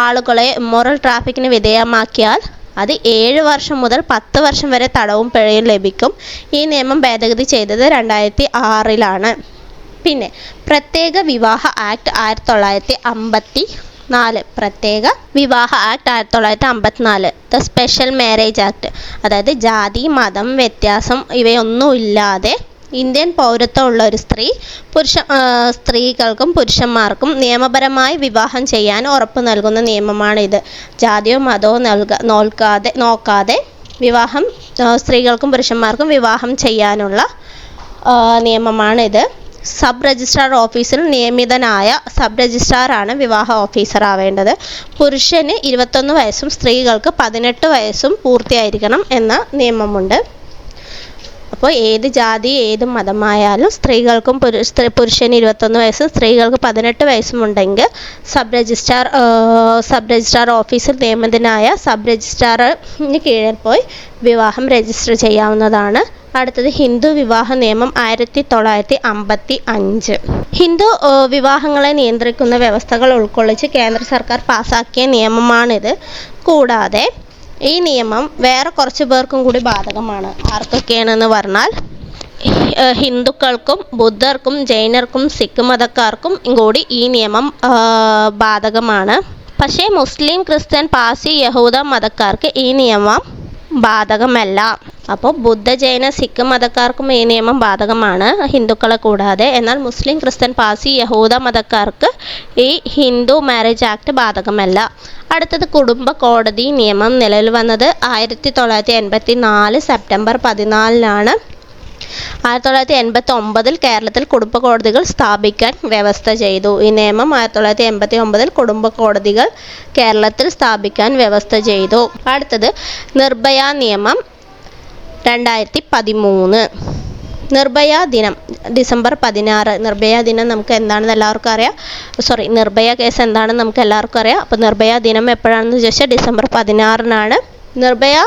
ആളുകളെ ഇമ്മോറൽ ട്രാഫിക്കിന് വിധേയമാക്കിയാൽ അത് 7 വർഷം മുതൽ 10 വർഷം വരെ തടവും പിഴയും ലഭിക്കും. ഈ നിയമം ഭേദഗതി ചെയ്തത് 2006-ലാണ്. പിന്നെ പ്രത്യേക വിവാഹ ആക്ട് 1954. പ്രത്യേക വിവാഹ act 1954, the special marriage act. അതായത് ജാതി മതം വ്യത്യാസം ഇവയൊന്നും ഇല്ലാതെ ഇന്ത്യൻ പൗരത്വമുള്ള ഒരു സ്ത്രീകൾക്കും പുരുഷന്മാർക്കും നിയമപരമായി വിവാഹം ചെയ്യാൻ ഉറപ്പ് നൽകുന്ന നിയമമാണിത്. ജാതിയോ മതമോ നോക്കാതെ വിവാഹം സ്ത്രീകൾക്കും പുരുഷന്മാർക്കും വിവാഹം ചെയ്യാനുള്ള നിയമമാണിത്. സബ് രജിസ്ട്രാർ ഓഫീസിൽ നിയമിതനായ സബ് രജിസ്ട്രാറാണ് വിവാഹ ഓഫീസർ ആവേണ്ടത്. പുരുഷന് 21 വയസ്സും സ്ത്രീകൾക്ക് 18 വയസ്സും പൂർത്തിയായിരിക്കണം എന്ന നിയമമുണ്ട്. അപ്പോൾ ഏത് ജാതി ഏത് മതമായാലും സ്ത്രീകൾക്കും പുരുഷന് 21 വയസ്സും സ്ത്രീകൾക്ക് 18 വയസ്സും ഉണ്ടെങ്കിൽ സബ് രജിസ്ട്രാർ ഓഫീസിൽ നിയമിതനായ സബ് രജിസ്ട്രാറിന് കീഴിൽ പോയി വിവാഹം രജിസ്റ്റർ ചെയ്യാവുന്നതാണ്. അടുത്തത് ഹിന്ദു വിവാഹ നിയമം 1955. ഹിന്ദു വിവാഹങ്ങളെ നിയന്ത്രിക്കുന്ന വ്യവസ്ഥകൾ ഉൾക്കൊള്ളിച്ച് കേന്ദ്ര സർക്കാർ പാസാക്കിയ നിയമമാണിത്. കൂടാതെ ഈ നിയമം വേറെ കുറച്ച് പേർക്കും കൂടി ബാധകമാണ്. ആർക്കൊക്കെയാണെന്ന് പറഞ്ഞാൽ ഹിന്ദുക്കൾക്കും ബുദ്ധർക്കും ജൈനർക്കും സിഖ് മതക്കാർക്കും കൂടി ഈ നിയമം ബാധകമാണ്. പക്ഷേ മുസ്ലിം, ക്രിസ്ത്യൻ, പാഴ്സി, യഹൂദ മതക്കാർക്ക് ഈ നിയമം ബാധകമല്ല. അപ്പോൾ ബുദ്ധ, ജൈന, സിഖ് മതക്കാർക്കും ഈ നിയമം ബാധകമാണ്, ഹിന്ദുക്കളെ കൂടാതെ. എന്നാൽ മുസ്ലിം, ക്രിസ്ത്യൻ, പാഴ്സി, യഹൂദ മതക്കാർക്ക് ഈ ഹിന്ദു മാരേജ് ആക്ട് ബാധകമല്ല. അടുത്തത് കുടുംബ കോടതി നിയമം നിലവിൽ വന്നത് 1984 സെപ്റ്റംബർ 14 1989 കേരളത്തിൽ കുടുംബ കോടതികൾ സ്ഥാപിക്കാൻ വ്യവസ്ഥ ചെയ്തു. ഈ നിയമം 1989 കുടുംബ കോടതികൾ കേരളത്തിൽ സ്ഥാപിക്കാൻ വ്യവസ്ഥ ചെയ്തു. അടുത്തത് നിർഭയ നിയമം 2013. നിർഭയ ദിനം ഡിസംബർ 16. നിർഭയ ദിനം നമുക്ക് എന്താണെന്ന് എല്ലാവർക്കും അറിയാം. നിർഭയ കേസ് എന്താണെന്ന് നമുക്ക് എല്ലാവർക്കും അറിയാം. അപ്പോൾ നിർഭയ ദിനം എപ്പോഴാണെന്ന് ചോദിച്ചാൽ ഡിസംബർ 16 നിർഭയ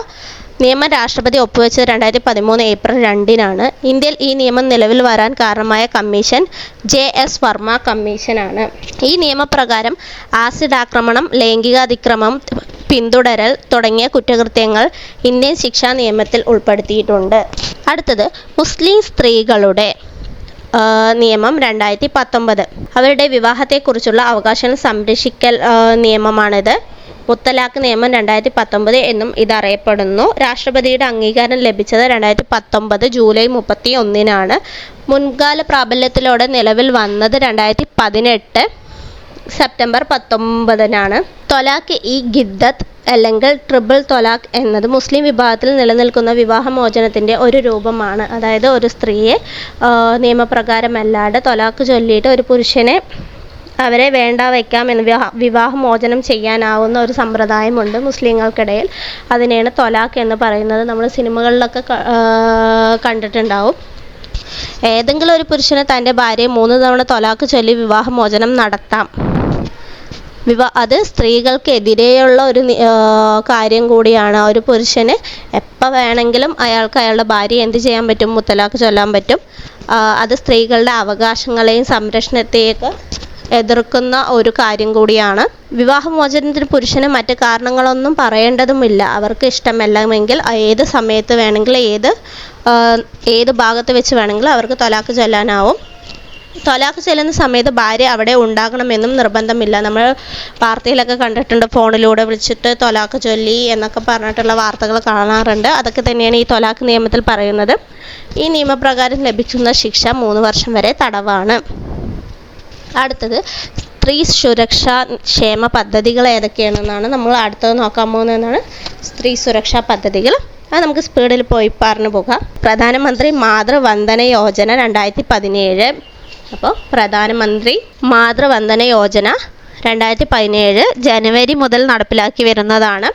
നിയമം രാഷ്ട്രപതി ഒപ്പുവെച്ചത് 2013 ഏപ്രിൽ 2 ഇന്ത്യയിൽ ഈ നിയമം നിലവിൽ വരാൻ കാരണമായ കമ്മീഷൻ JS വർമ്മ കമ്മീഷനാണ്. ഈ നിയമപ്രകാരം ആസിഡ് ആക്രമണം, ലൈംഗിക അതിക്രമം, പിന്തുടരൽ തുടങ്ങിയ കുറ്റകൃത്യങ്ങൾ ഇന്ത്യൻ ശിക്ഷാ നിയമത്തിൽ ഉൾപ്പെടുത്തിയിട്ടുണ്ട്. അടുത്തത് മുസ്ലിം സ്ത്രീകളുടെ നിയമം 2019. അവരുടെ വിവാഹത്തെക്കുറിച്ചുള്ള അവകാശങ്ങൾ സംരക്ഷിക്കൽ നിയമമാണിത്. മുത്തലാഖ് നിയമം 2019 എന്നും ഇതറിയപ്പെടുന്നു. രാഷ്ട്രപതിയുടെ അംഗീകാരം ലഭിച്ചത് 2019 ജൂലൈ 31 മുൻകാല പ്രാബല്യത്തിലൂടെ നിലവിൽ വന്നത് 2018 സെപ്റ്റംബർ 19 തൊലാഖ് ഇ ഗിദ്ദത്ത് അല്ലെങ്കിൽ ട്രിപ്പിൾ തൊലാഖ് എന്നത് മുസ്ലിം വിഭാഗത്തിൽ നിലനിൽക്കുന്ന വിവാഹമോചനത്തിൻ്റെ ഒരു രൂപമാണ്. അതായത് ഒരു സ്ത്രീയെ നിയമപ്രകാരമല്ലാതെ തൊലാഖ് ചൊല്ലിയിട്ട് ഒരു പുരുഷനെ അവരെ വേണ്ട വയ്ക്കാമെന്ന് വിവാഹമോചനം ചെയ്യാനാവുന്ന ഒരു സമ്പ്രദായമുണ്ട് മുസ്ലിങ്ങൾക്കിടയിൽ. അതിനെയാണ് തൊലാഖ് എന്ന് പറയുന്നത്. നമ്മൾ സിനിമകളിലൊക്കെ കണ്ടിട്ടുണ്ടാവും. ഏതെങ്കിലും ഒരു പുരുഷന് തൻ്റെ ഭാര്യയെ 3 തവണ തൊലാഖ് ചൊല്ലി വിവാഹമോചനം നടത്താം. അത് സ്ത്രീകൾക്കെതിരെയുള്ള ഒരു കാര്യം കൂടിയാണ്. ഒരു പുരുഷന് എപ്പോൾ വേണമെങ്കിലും അയാൾക്ക് അയാളുടെ ഭാര്യയെ എന്ത് ചെയ്യാൻ പറ്റും? മുത്തലാഖ് ചൊല്ലാൻ പറ്റും. അത് സ്ത്രീകളുടെ അവകാശങ്ങളെയും സംരക്ഷണത്തെയൊക്കെ എതിർക്കുന്ന ഒരു കാര്യം കൂടിയാണ്. വിവാഹമോചനത്തിന് പുരുഷന് മറ്റ് കാരണങ്ങളൊന്നും പറയേണ്ടതുമില്ല. അവർക്ക് ഇഷ്ടമല്ലെങ്കിൽ ഏത് സമയത്ത് വേണമെങ്കിൽ ഏത് ഭാഗത്ത് വെച്ച് വേണമെങ്കിലും അവർക്ക് തൊലാഖ് ചൊല്ലാനാവും. തൊലാഖ് ചൊല്ലുന്ന സമയത്ത് ഭാര്യ അവിടെ ഉണ്ടാകണമെന്നും നിർബന്ധമില്ല. നമ്മൾ വാർത്തയിലൊക്കെ കണ്ടിട്ടുണ്ട്, ഫോണിലൂടെ വിളിച്ചിട്ട് തൊലാഖ് ചൊല്ലി എന്നൊക്കെ പറഞ്ഞിട്ടുള്ള വാർത്തകൾ കാണാറുണ്ട്. അതൊക്കെ തന്നെയാണ് ഈ തൊലാഖ് നിയമത്തിൽ പറയുന്നത്. ഈ നിയമപ്രകാരം ലഭിക്കുന്ന ശിക്ഷ 3 വർഷം വരെ തടവാണ്. അടുത്തത് സ്ത്രീ സുരക്ഷാ ക്ഷേമ പദ്ധതികൾ ഏതൊക്കെയാണെന്നാണ് നമ്മൾ അടുത്തത് നോക്കാൻ പോകുന്നതെന്നാണ്. സ്ത്രീ സുരക്ഷാ പദ്ധതികൾ അത് നമുക്ക് സ്പീഡിൽ പോയി പറഞ്ഞു പോകാം. പ്രധാനമന്ത്രി മാതൃവന്ദന യോജന 2017. അപ്പോൾ പ്രധാനമന്ത്രി മാതൃവന്ദന യോജന 2017 ജനുവരി മുതൽ നടപ്പിലാക്കി വരുന്നതാണ്.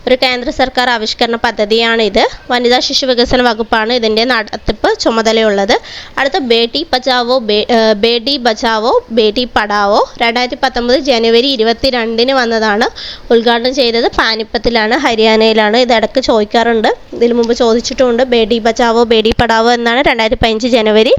ഒരു കേന്ദ്ര സർക്കാർ ആവിഷ്കരണ പദ്ധതിയാണിത്. വനിതാ ശിശു വികസന വകുപ്പാണ് ഇതിൻ്റെ നടത്തിപ്പ് ചുമതലയുള്ളത്. അടുത്ത ബേട്ടി ബച്ചാവോ ബേട്ടി പഠാവോ 2019 ജനുവരി 22 വന്നതാണ്. ഉദ്ഘാടനം ചെയ്തത് പാനിപ്പത്തിലാണ്, ഹരിയാനയിലാണ്. ഇത് ഇടയ്ക്ക് ചോദിക്കാറുണ്ട്, ഇതിനു മുമ്പ് ചോദിച്ചിട്ടുമുണ്ട്. ബേട്ടി ബച്ചാവോ ബേട്ടി പഠാവോ എന്നാണ് 2015 ജനുവരി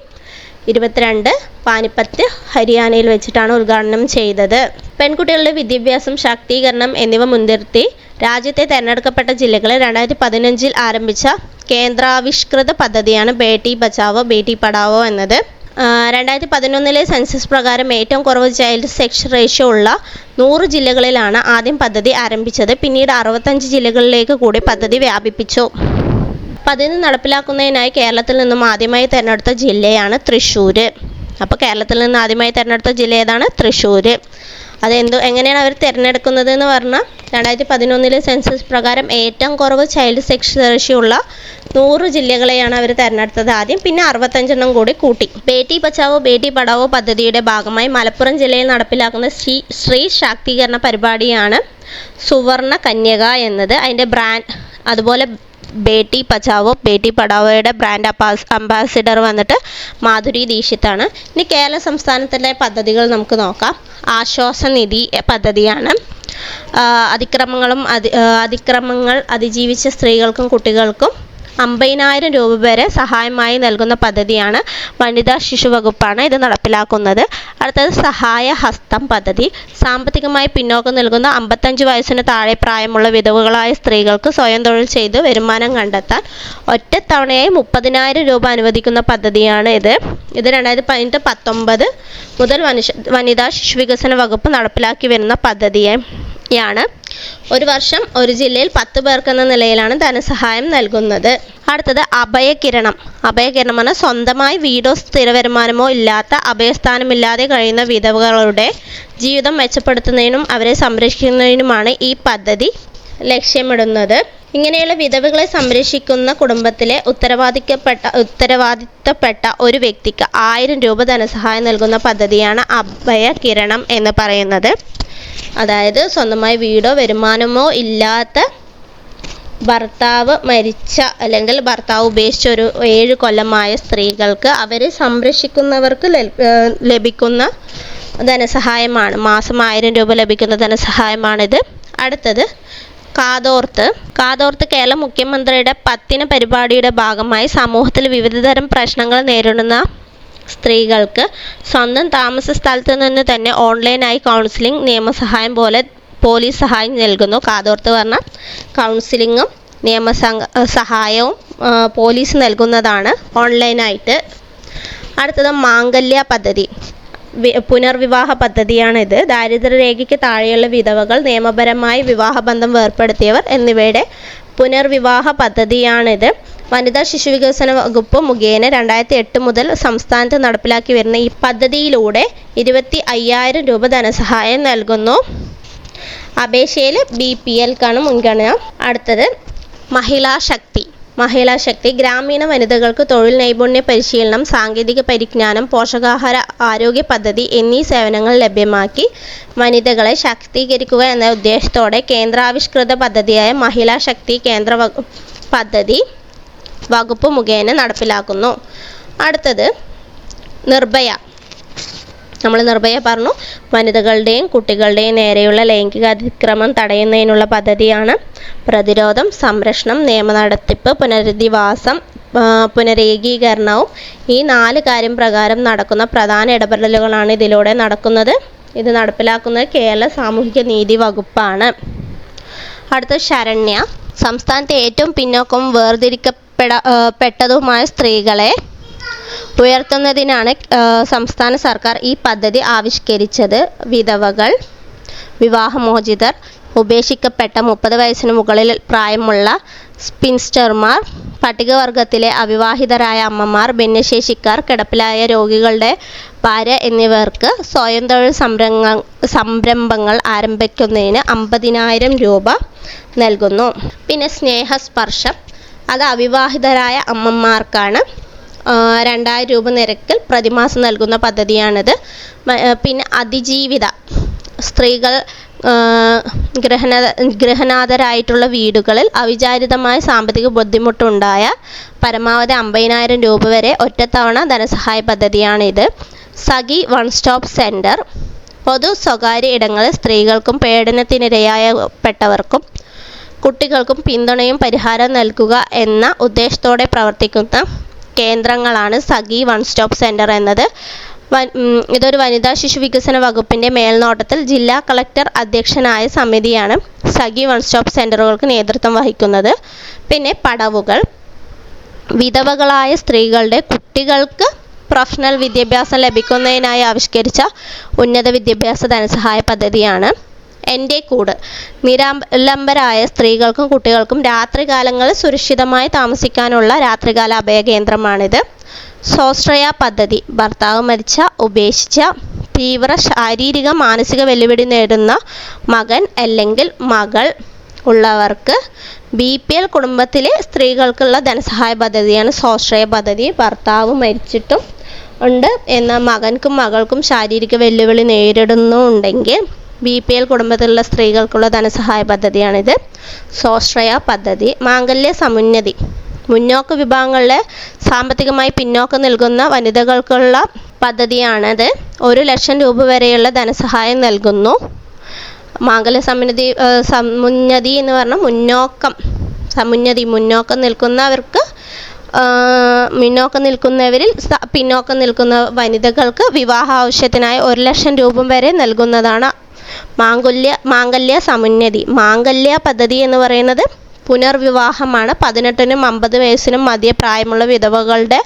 22 പാനിപ്പത്ത് ഹരിയാനയിൽ വെച്ചിട്ടാണ് ഉദ്ഘാടനം ചെയ്തത്. പെൺകുട്ടികളുടെ വിദ്യാഭ്യാസം, ശാക്തീകരണം എന്നിവ മുൻനിർത്തി രാജ്യത്തെ തിരഞ്ഞെടുക്കപ്പെട്ട ജില്ലകളിൽ 2015 ആരംഭിച്ച കേന്ദ്രാവിഷ്കൃത പദ്ധതിയാണ് ബേട്ടി ബച്ചാവോ ബേട്ടി പഠാവോ എന്നത്. 2011 സെൻസസ് പ്രകാരം ഏറ്റവും കുറവ് ചൈൽഡ് സെക്സ് റേഷ്യോ ഉള്ള 100 ജില്ലകളിലാണ് ആദ്യം പദ്ധതി ആരംഭിച്ചത്. പിന്നീട് 65 ജില്ലകളിലേക്ക് കൂടി പദ്ധതി വ്യാപിപ്പിച്ചു. പദ്ധതി നടപ്പിലാക്കുന്നതിനായി കേരളത്തിൽ നിന്നും ആദ്യമായി തിരഞ്ഞെടുത്ത ജില്ലയാണ് തൃശ്ശൂർ. അപ്പോൾ കേരളത്തിൽ നിന്ന് ആദ്യമായി തിരഞ്ഞെടുത്ത ജില്ല ഏതാണ്? തൃശ്ശൂർ. എങ്ങനെയാണ് അവർ തിരഞ്ഞെടുക്കുന്നത് എന്ന് പറഞ്ഞാൽ 2011 സെൻസസ് പ്രകാരം ഏറ്റവും കുറവ് ചൈൽഡ് സെക്സ് റേഷ്യോ ഉള്ള 100 ജില്ലകളെയാണ് അവർ തിരഞ്ഞെടുത്തത് ആദ്യം. പിന്നെ 65 കൂടി കൂട്ടി. ബേട്ടി ബച്ചാവോ ബേട്ടി പഠാവോ പദ്ധതിയുടെ ഭാഗമായി മലപ്പുറം ജില്ലയിൽ നടപ്പിലാക്കുന്ന സ്ത്രീ ശാക്തീകരണ പരിപാടിയാണ് സുവർണ കന്യക എന്നത്. അതിൻ്റെ ബ്രാൻഡ് അതുപോലെ ബേട്ടി ബച്ചാവോ ബേട്ടി പഠാവോയുടെ ബ്രാൻഡ് അംബാസിഡർ വന്നിട്ട് മാധുരി ദീക്ഷിതാണ്. ഇനി കേരള സംസ്ഥാനത്തിൻ്റെ പദ്ധതികൾ നമുക്ക് നോക്കാം. ആശ്വാസനിധി പദ്ധതിയാണ്. അതിക്രമങ്ങൾ അതിജീവിച്ച സ്ത്രീകൾക്കും കുട്ടികൾക്കും 50,000 രൂപ വരെ സഹായമായി നൽകുന്ന പദ്ധതിയാണ് വനിതാ ശിശു വകുപ്പാണ് ഇത് നടപ്പിലാക്കുന്നത്. അടുത്തത് സഹായ ഹസ്തം പദ്ധതി. സാമ്പത്തികമായി പിന്നോക്കം നൽകുന്ന 55 വയസ്സിന് താഴെ പ്രായമുള്ള വിധവകളായ സ്ത്രീകൾക്ക് സ്വയം തൊഴിൽ ചെയ്ത് വരുമാനം കണ്ടെത്താൻ ഒറ്റത്തവണയായി 30,000 രൂപ അനുവദിക്കുന്ന പദ്ധതിയാണ് ഇത്. ഇത് 2018-19 മുതൽ വനിതാ ശിശു വികസന വകുപ്പ് നടപ്പിലാക്കി വരുന്ന പദ്ധതിയാണ്. ഒരു വർഷം ഒരു ജില്ലയിൽ 10 പേർക്കെന്ന നിലയിലാണ് ധനസഹായം നൽകുന്നത്. അടുത്തത് അഭയകിരണം. അഭയകിരണം പറഞ്ഞാൽ സ്വന്തമായി വീടോ സ്ഥിര വരുമാനമോ ഇല്ലാത്ത, അഭയസ്ഥാനമില്ലാതെ കഴിയുന്ന വിധവകളുടെ ജീവിതം മെച്ചപ്പെടുത്തുന്നതിനും അവരെ സംരക്ഷിക്കുന്നതിനുമാണ് ഈ പദ്ധതി ലക്ഷ്യമിടുന്നത്. ഇങ്ങനെയുള്ള വിധവകളെ സംരക്ഷിക്കുന്ന കുടുംബത്തിലെ ഉത്തരവാദിത്തപ്പെട്ട ഒരു വ്യക്തിക്ക് 1000 രൂപ ധനസഹായം നൽകുന്ന പദ്ധതിയാണ് അഭയകിരണം എന്ന് പറയുന്നത്. അതായത് സ്വന്തമായി വീടോ വരുമാനമോ ഇല്ലാത്ത, ഭർത്താവ് മരിച്ച അല്ലെങ്കിൽ ഭർത്താവ് ഉപേക്ഷിച്ച ഒരു 7 കൊല്ലമായ സ്ത്രീകൾക്ക് അവരെ സംരക്ഷിക്കുന്നവർക്ക് ലഭിക്കുന്ന ധനസഹായമാണ്. മാസം 1000 രൂപ ലഭിക്കുന്ന ധനസഹായമാണിത്. അടുത്തത് കാതോർത്ത്. കേരള മുഖ്യമന്ത്രിയുടെ 10 പരിപാടിയുടെ ഭാഗമായി സമൂഹത്തിൽ വിവിധതരം പ്രശ്നങ്ങൾ നേരിടുന്ന സ്ത്രീകൾക്ക് സ്വന്തം താമസ സ്ഥലത്ത് നിന്ന് തന്നെ ഓൺലൈനായി കൗൺസിലിംഗ്, നിയമസഹായം പോലെ പോലീസ് സഹായം നൽകുന്നു. കാതോർത്ത് പറഞ്ഞാൽ കൗൺസിലിങ്ങും സഹായവും പോലീസ് നൽകുന്നതാണ് ഓൺലൈനായിട്ട്. അടുത്തത് മാംഗല്യ പദ്ധതി. പുനർവിവാഹ പദ്ധതിയാണിത്. ദാരിദ്ര്യരേഖയ്ക്ക് താഴെയുള്ള വിധവകൾ, നിയമപരമായി വിവാഹബന്ധം വേർപ്പെടുത്തിയവർ എന്നിവയുടെ പുനർവിവാഹ പദ്ധതിയാണിത്. വനിതാ ശിശു വികസന വകുപ്പ് മുഖേന 2008 മുതൽ സംസ്ഥാനത്ത് നടപ്പിലാക്കി വരുന്ന ഈ പദ്ധതിയിലൂടെ 25,000 രൂപ ധനസഹായം നൽകുന്നു. അപേക്ഷയിൽ BPLക്കാണ് മുൻഗണന. അടുത്തത് മഹിളാ ശക്തി. ഗ്രാമീണ വനിതകൾക്ക് തൊഴിൽ നൈപുണ്യ പരിശീലനം, സാങ്കേതിക പരിജ്ഞാനം, പോഷകാഹാര ആരോഗ്യ പദ്ധതി എന്നീ സേവനങ്ങൾ ലഭ്യമാക്കി വനിതകളെ ശാക്തീകരിക്കുക എന്ന ഉദ്ദേശത്തോടെ കേന്ദ്രാവിഷ്കൃത പദ്ധതിയായ മഹിളാ ശക്തി കേന്ദ്ര പദ്ധതി വകുപ്പ് മുഖേന നടപ്പിലാക്കുന്നു. അടുത്തത് നിർഭയ. നമ്മൾ നിർഭയ പറഞ്ഞു. വനിതകളുടെയും കുട്ടികളുടെയും നേരെയുള്ള ലൈംഗിക അതിക്രമം തടയുന്നതിനുള്ള പദ്ധതിയാണ്. പ്രതിരോധം, സംരക്ഷണം, നിയമ നടത്തിപ്പ്, പുനരധിവാസം, പുനരേകീകരണവും ഈ 4 കാര്യം പ്രകാരം നടക്കുന്ന പ്രധാന ഇടപെടലുകളാണ് ഇതിലൂടെ നടക്കുന്നത്. ഇത് നടപ്പിലാക്കുന്നത് കേരള സാമൂഹിക നീതി വകുപ്പാണ്. അടുത്ത ശരണ്യ. സംസ്ഥാനത്തെ ഏറ്റവും പിന്നോക്കം വേർതിരിക്കപ്പെട്ടതുമായ സ്ത്രീകളെ ഉയർത്തുന്നതിനാണ് സംസ്ഥാന സർക്കാർ ഈ പദ്ധതി ആവിഷ്കരിച്ചത്. വിധവകൾ, വിവാഹമോചിതർ, ഉപേക്ഷിക്കപ്പെട്ട 30 വയസ്സിന് മുകളിൽ പ്രായമുള്ള സ്പിൻസ്റ്റർമാർ, പട്ടികവർഗത്തിലെ അവിവാഹിതരായ അമ്മമാർ, ഭിന്നശേഷിക്കാർ, കിടപ്പിലായ രോഗികളുടെ ഭാര്യ എന്നിവർക്ക് സ്വയം തൊഴിൽ സംരംഭങ്ങൾ ആരംഭിക്കുന്നതിന് 50,000 രൂപ നൽകുന്നു. പിന്നെ സ്നേഹസ്പർശം. അത് അവിവാഹിതരായ അമ്മമാർക്കാണ്. 2,000 രൂപ നിരക്കിൽ പ്രതിമാസം നൽകുന്ന പദ്ധതിയാണിത്. പിന്നെ അതിജീവിത. സ്ത്രീകൾ ഗൃഹനാഥരായിട്ടുള്ള വീടുകളിൽ അവിചാരിതമായ സാമ്പത്തിക ബുദ്ധിമുട്ടുണ്ടായ പരമാവധി 50,000 രൂപ വരെ ഒറ്റത്തവണ ധനസഹായ പദ്ധതിയാണിത്. സഖി വൺ സ്റ്റോപ്പ് സെൻറ്റർ. പൊതു സ്വകാര്യ ഇടങ്ങളിൽ സ്ത്രീകൾക്കും പീഡനത്തിനിരയായപ്പെട്ടവർക്കും കുട്ടികൾക്കും പിന്തുണയും പരിഹാരം നൽകുക എന്ന ഉദ്ദേശത്തോടെ പ്രവർത്തിക്കുന്ന കേന്ദ്രങ്ങളാണ് സഖി വൺ സ്റ്റോപ്പ് സെൻറ്റർ എന്നത്. ഇതൊരു വനിതാ ശിശു വികസന വകുപ്പിൻ്റെ മേൽനോട്ടത്തിൽ ജില്ലാ കളക്ടർ അധ്യക്ഷനായ സമിതിയാണ് സഖി വൺ സ്റ്റോപ്പ് സെൻറ്ററുകൾക്ക് നേതൃത്വം വഹിക്കുന്നത്. പിന്നെ പടവുകൾ. വിധവകളായ സ്ത്രീകളുടെ കുട്ടികൾക്ക് പ്രൊഫഷണൽ വിദ്യാഭ്യാസം ലഭിക്കുന്നതിനായി ആവിഷ്കരിച്ച ഉന്നത വിദ്യാഭ്യാസ ധനസഹായ പദ്ധതിയാണ്. എൻ്റെ കൂട്. നിരാലംബരായ സ്ത്രീകൾക്കും കുട്ടികൾക്കും രാത്രികാലങ്ങളിൽ സുരക്ഷിതമായി താമസിക്കാനുള്ള രാത്രികാല അഭയകേന്ദ്രമാണിത്. സ്വാശ്രയ പദ്ധതി. ഭർത്താവ് മരിച്ച, ഉപേക്ഷിച്ച, തീവ്ര ശാരീരിക മാനസിക വെല്ലുവിളി നേരിടുന്ന മകൻ അല്ലെങ്കിൽ മകൾ ഉള്ളവർക്ക് BPL കുടുംബത്തിലെ സ്ത്രീകൾക്കുള്ള ധനസഹായ പദ്ധതിയാണ് സ്വാശ്രയ പദ്ധതി. ഭർത്താവ് മരിച്ചിട്ടും ഉണ്ട്, എന്നാൽ മകൻക്കും മകൾക്കും ശാരീരിക വെല്ലുവിളി നേരിടുന്നുണ്ടെങ്കിൽ BPL കുടുംബത്തിലുള്ള സ്ത്രീകൾക്കുള്ള ധനസഹായ പദ്ധതിയാണിത്, സ്വാശ്രയ പദ്ധതി. മാംഗല്യ സമുന്നതി. മുന്നോക്ക വിഭാഗങ്ങളിലെ സാമ്പത്തികമായി പിന്നോക്കം നിൽക്കുന്ന വനിതകൾക്കുള്ള പദ്ധതിയാണിത്. 1,00,000 രൂപ വരെയുള്ള ധനസഹായം നൽകുന്നു. മാംഗല്യ സമുന്നതി എന്ന് പറഞ്ഞാൽ മുന്നോക്കം നിൽക്കുന്നവർക്ക് പിന്നോക്കം നിൽക്കുന്ന വനിതകൾക്ക് വിവാഹ ആവശ്യത്തിനായി 1,00,000 രൂപ വരെ നൽകുന്നതാണ് മാംഗല്യ സമുന്നതി. മാംഗല്യ പദ്ധതി എന്ന് പറയുന്നത് പുനർവിവാഹമാണ്. 18നും 50 വയസ്സിനും മധ്യ പ്രായമുള്ള വിധവകളുടെ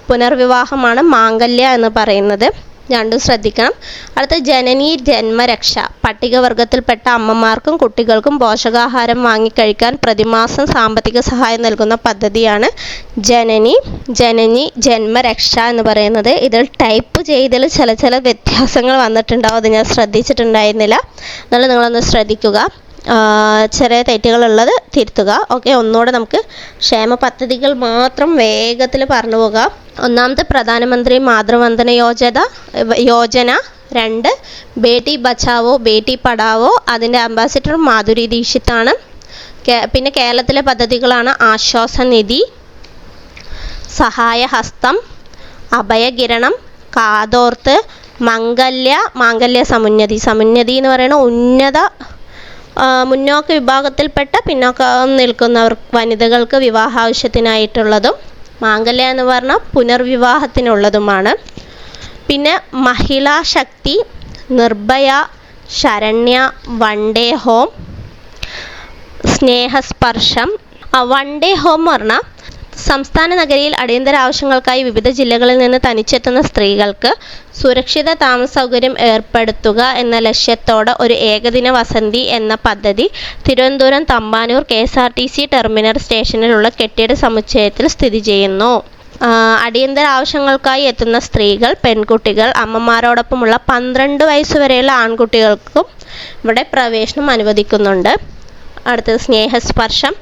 പുനർവിവാഹമാണ് മാംഗല്യ എന്ന് പറയുന്നത്. രണ്ടും ശ്രദ്ധിക്കണം. അടുത്ത ജനനി ജന്മരക്ഷ. പട്ടികവർഗത്തിൽപ്പെട്ട അമ്മമാർക്കും കുട്ടികൾക്കും പോഷകാഹാരം വാങ്ങിക്കഴിക്കാൻ പ്രതിമാസം സാമ്പത്തിക സഹായം നൽകുന്ന പദ്ധതിയാണ് ജനനി ജന്മരക്ഷ എന്ന് പറയുന്നത്. ഇതിൽ ടൈപ്പ് ചെയ്തതിൽ ചില വ്യത്യാസങ്ങൾ വന്നിട്ടുണ്ടാവും. അത് ഞാൻ ശ്രദ്ധിച്ചിട്ടുണ്ടായിരുന്നില്ല. എന്നാലും നിങ്ങളൊന്ന് ശ്രദ്ധിക്കുക. ചെറിയ തെറ്റുകളുള്ളത് തിരുത്തുക. ഓക്കെ, ഒന്നുകൂടെ നമുക്ക് ക്ഷേമ പദ്ധതികൾ മാത്രം വേഗത്തിൽ പറഞ്ഞു പോകാം. ഒന്നാമത്തെ പ്രധാനമന്ത്രി മാതൃവന്ദന യോജന. 2 ബേട്ടി ബച്ചാവോ ബേട്ടി പഠാവോ. അതിൻ്റെ അംബാസിഡർ മാധുരി ദീക്ഷിതാണ്. പിന്നെ കേരളത്തിലെ പദ്ധതികളാണ് ആശ്വാസനിധി, സഹായഹസ്തം, അഭയകിരണം, കാതോർത്ത്, മാംഗല്യ സമുന്നതി എന്ന് പറയുന്ന മുന്നോക്ക വിഭാഗത്തിൽപ്പെട്ട പിന്നോക്കം നിൽക്കുന്നവർ വനിതകൾക്ക് വിവാഹാവശ്യത്തിനായിട്ടുള്ളതും, മാംഗല്യ എന്ന് പറഞ്ഞാൽ പുനർവിവാഹത്തിനുള്ളതുമാണ്. പിന്നെ Mahila Shakti, Nirbhaya, Saranya, one day home, Snehasparsham. One day home എന്ന് പറഞ്ഞാൽ സംസ്ഥാന നഗരിയിൽ അടിയന്തര ആവശ്യങ്ങൾക്കായി വിവിധ ജില്ലകളിൽ നിന്ന് തനിച്ചെത്തുന്ന സ്ത്രീകൾക്ക് സുരക്ഷിത താമസ സൗകര്യം ഏർപ്പെടുത്തുക എന്ന ലക്ഷ്യത്തോടെ ഒരു ഏകദിന വസന്തി എന്ന പദ്ധതി തിരുവനന്തപുരം തമ്പാനൂർ KSRTC ടെർമിനൽ സ്റ്റേഷനിലുള്ള കെട്ടിട സമുച്ചയത്തിൽ സ്ഥിതി ചെയ്യുന്നു. അടിയന്തര ആവശ്യങ്ങൾക്കായി എത്തുന്ന സ്ത്രീകൾ, പെൺകുട്ടികൾ, അമ്മമാരോടൊപ്പമുള്ള 12 വയസ്സുവരെയുള്ള ആൺകുട്ടികൾക്കും ഇവിടെ പ്രവേശനം അനുവദിക്കുന്നുണ്ട്. അടുത്തത് സ്നേഹസ്പർശം,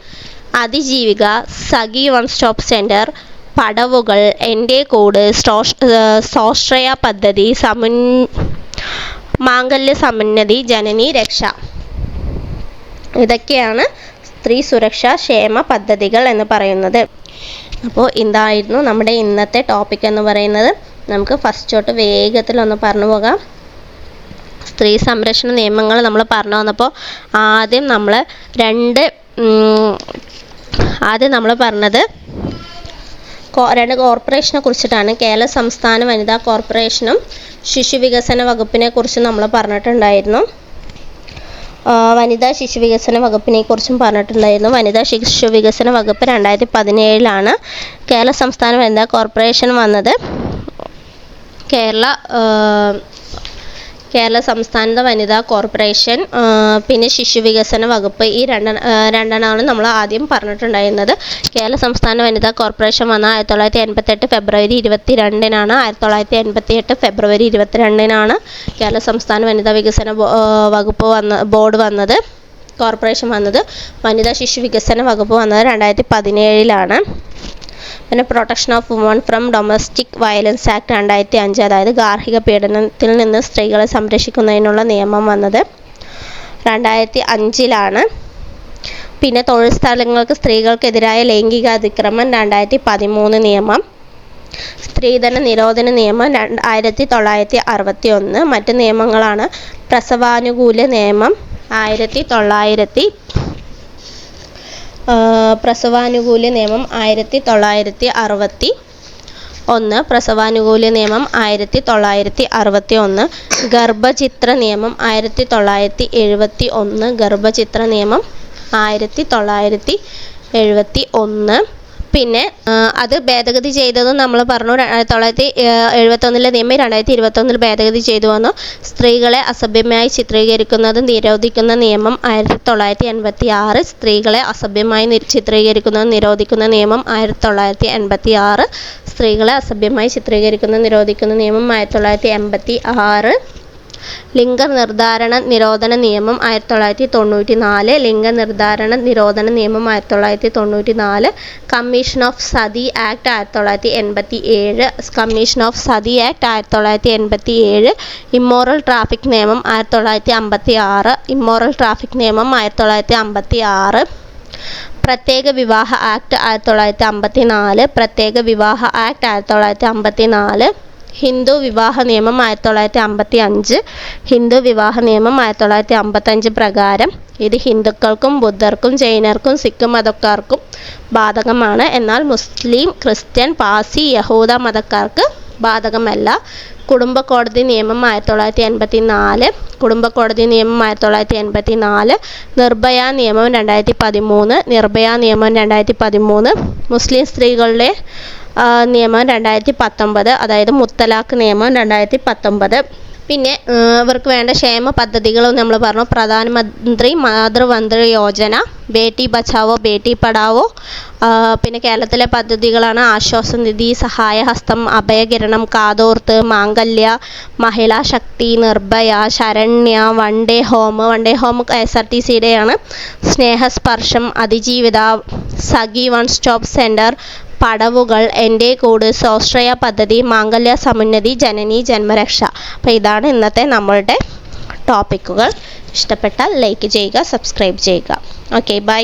അതിജീവിക, സഖി വൺ സ്റ്റോപ്പ് സെൻറ്റർ, പടവുകൾ, എൻ്റെ കൂട്, സ്വാശ്രയ പദ്ധതി, മാംഗല്യ സമുന്നതി, ജനനി രക്ഷ. ഇതൊക്കെയാണ് സ്ത്രീ സുരക്ഷാ ക്ഷേമ പദ്ധതികൾ എന്ന് പറയുന്നത്. അപ്പോൾ ഇതായിരുന്നു നമ്മുടെ ഇന്നത്തെ ടോപ്പിക് എന്ന് പറയുന്നത്. നമുക്ക് ഫസ്റ്റ് തൊട്ട് വേഗത്തിലൊന്ന് പറഞ്ഞു പോകാം. സ്ത്രീ സംരക്ഷണ നിയമങ്ങൾ നമ്മൾ പറഞ്ഞു വന്നപ്പോൾ ആദ്യം നമ്മൾ പറഞ്ഞത് 2 കോർപ്പറേഷനെ കുറിച്ചിട്ടാണ്. കേരള സംസ്ഥാന വനിതാ കോർപ്പറേഷനും ശിശുവികസന വകുപ്പിനെ കുറിച്ചും നമ്മൾ പറഞ്ഞിട്ടുണ്ടായിരുന്നു. വനിതാ ശിശുവികസന വകുപ്പിനെ കുറിച്ചും പറഞ്ഞിട്ടുണ്ടായിരുന്നു. വനിതാ ശിശുവികസന വകുപ്പ് 2017 കേരള സംസ്ഥാന വനിതാ കോർപ്പറേഷൻ വന്നത്. കേരള സംസ്ഥാന വനിതാ കോർപ്പറേഷൻ, പിന്നെ ശിശുവികസന വകുപ്പ്, ഈ രണ്ടെണ്ണമാണ് നമ്മൾ ആദ്യം പറഞ്ഞിട്ടുണ്ടായിരുന്നത്. കേരള സംസ്ഥാന വനിതാ കോർപ്പറേഷൻ വന്ന 1988 ഫെബ്രുവരി 22-നാണ്. 1988 ഫെബ്രുവരി 22-നാണ് കേരള സംസ്ഥാന വനിതാ വികസന വകുപ്പ് ബോർഡ് വന്നത്, കോർപ്പറേഷൻ വന്നത്. വനിതാ ശിശു വികസന വകുപ്പ് വന്നത് 2017-ലാണ്. പിന്നെ protection of women from domestic violence act 2005, അതായത് ഗാർഹിക പീഡനത്തിൽ നിന്ന് സ്ത്രീകളെ സംരക്ഷിക്കുന്നതിനുള്ള നിയമം വന്നത് 2005-ലാണ്. പിന്നെ തൊഴിൽ സ്ഥലങ്ങൾക്ക് സ്ത്രീകൾക്കെതിരായ ലൈംഗിക അതിക്രമം 2013 നിയമം. സ്ത്രീധന നിരോധന നിയമം 1961. മറ്റ് നിയമങ്ങളാണ് പ്രസവാനുകൂല നിയമം 1961, പ്രസവാനുകൂല നിയമം 1961, പ്രസവാനുകൂല നിയമം 1961, ഗർഭചിത്ര നിയമം 1971, ഗർഭചിത്ര നിയമം 1971. പിന്നെ അത് ഭേദഗതി ചെയ്തതും നമ്മൾ പറഞ്ഞു. 1971 നിയമം 2021 ഭേദഗതി ചെയ്തു വന്നു. സ്ത്രീകളെ അസഭ്യമായി ചിത്രീകരിക്കുന്നതും നിരോധിക്കുന്ന നിയമം 1986, സ്ത്രീകളെ അസഭ്യമായി ചിത്രീകരിക്കുന്നതും നിരോധിക്കുന്ന നിയമം 1986, സ്ത്രീകളെ അസഭ്യമായി ചിത്രീകരിക്കുന്നതും നിരോധിക്കുന്ന നിയമം 1986. ലിംഗനിർധാരണ നിരോധന നിയമം 1994, ലിംഗനിർധാരണ നിരോധന നിയമം 1994. Commission of Sati act 1987, commission of Sati act 1987. Immoral traffic നിയമം 1956, ഇമ്മോറൽ ട്രാഫിക് നിയമം 1956. പ്രത്യേക വിവാഹ ആക്ട് 1954, പ്രത്യേക വിവാഹ ആക്ട് 1954. ഹിന്ദു വിവാഹ നിയമം 1955, ഹിന്ദു വിവാഹ നിയമം 1955 പ്രകാരം ഇത് ഹിന്ദുക്കൾക്കും ബുദ്ധർക്കും ജൈനർക്കും സിഖ് മതക്കാർക്കും ബാധകമാണ്. എന്നാൽ മുസ്ലിം, ക്രിസ്ത്യൻ, പാഴ്സി, യഹൂദ മതക്കാർക്ക് ബാധകമല്ല. കുടുംബ കോടതി നിയമം 1984, കുടുംബക്കോടതി നിയമം 1984, നിർഭയ നിയമം 2013, നിർഭയ നിയമം 2013, മുസ്ലിം സ്ത്രീകളുടെ നിയമം 2019, അതായത് മുത്തലാഖ് നിയമം 2019. പിന്നെ ഇവർക്ക് വേണ്ട ക്ഷേമ പദ്ധതികൾ നമ്മൾ പറഞ്ഞു. പ്രധാനമന്ത്രി മാതൃവന്ദന യോജന, ബേട്ടി ബച്ചാവോ ബേട്ടി പഠാവോ. പിന്നെ കേരളത്തിലെ പദ്ധതികളാണ് ആശ്വാസനിധി, Sahayahastham, Abhayakiranam, Kathorth, Mangalya, Mahila Shakti, Nirbhaya, Saranya, one day home KSRTCയുടെയാണ്, Snehasparsham, Athijeevitha, Sakhi one stop centre, പടവുകൾ, എൻ്റെ കൂട്, സ്വാശ്രയ പദ്ധതി, മാംഗല്യ സമുന്നതി, ജനനി ജന്മരക്ഷ. അപ്പോൾ ഇതാണ് ഇന്നത്തെ നമ്മളുടെ ടോപ്പിക്കുകൾ. ഇഷ്ടപ്പെട്ടാൽ ലൈക്ക് ചെയ്യുക, സബ്സ്ക്രൈബ് ചെയ്യുക. Okay, by.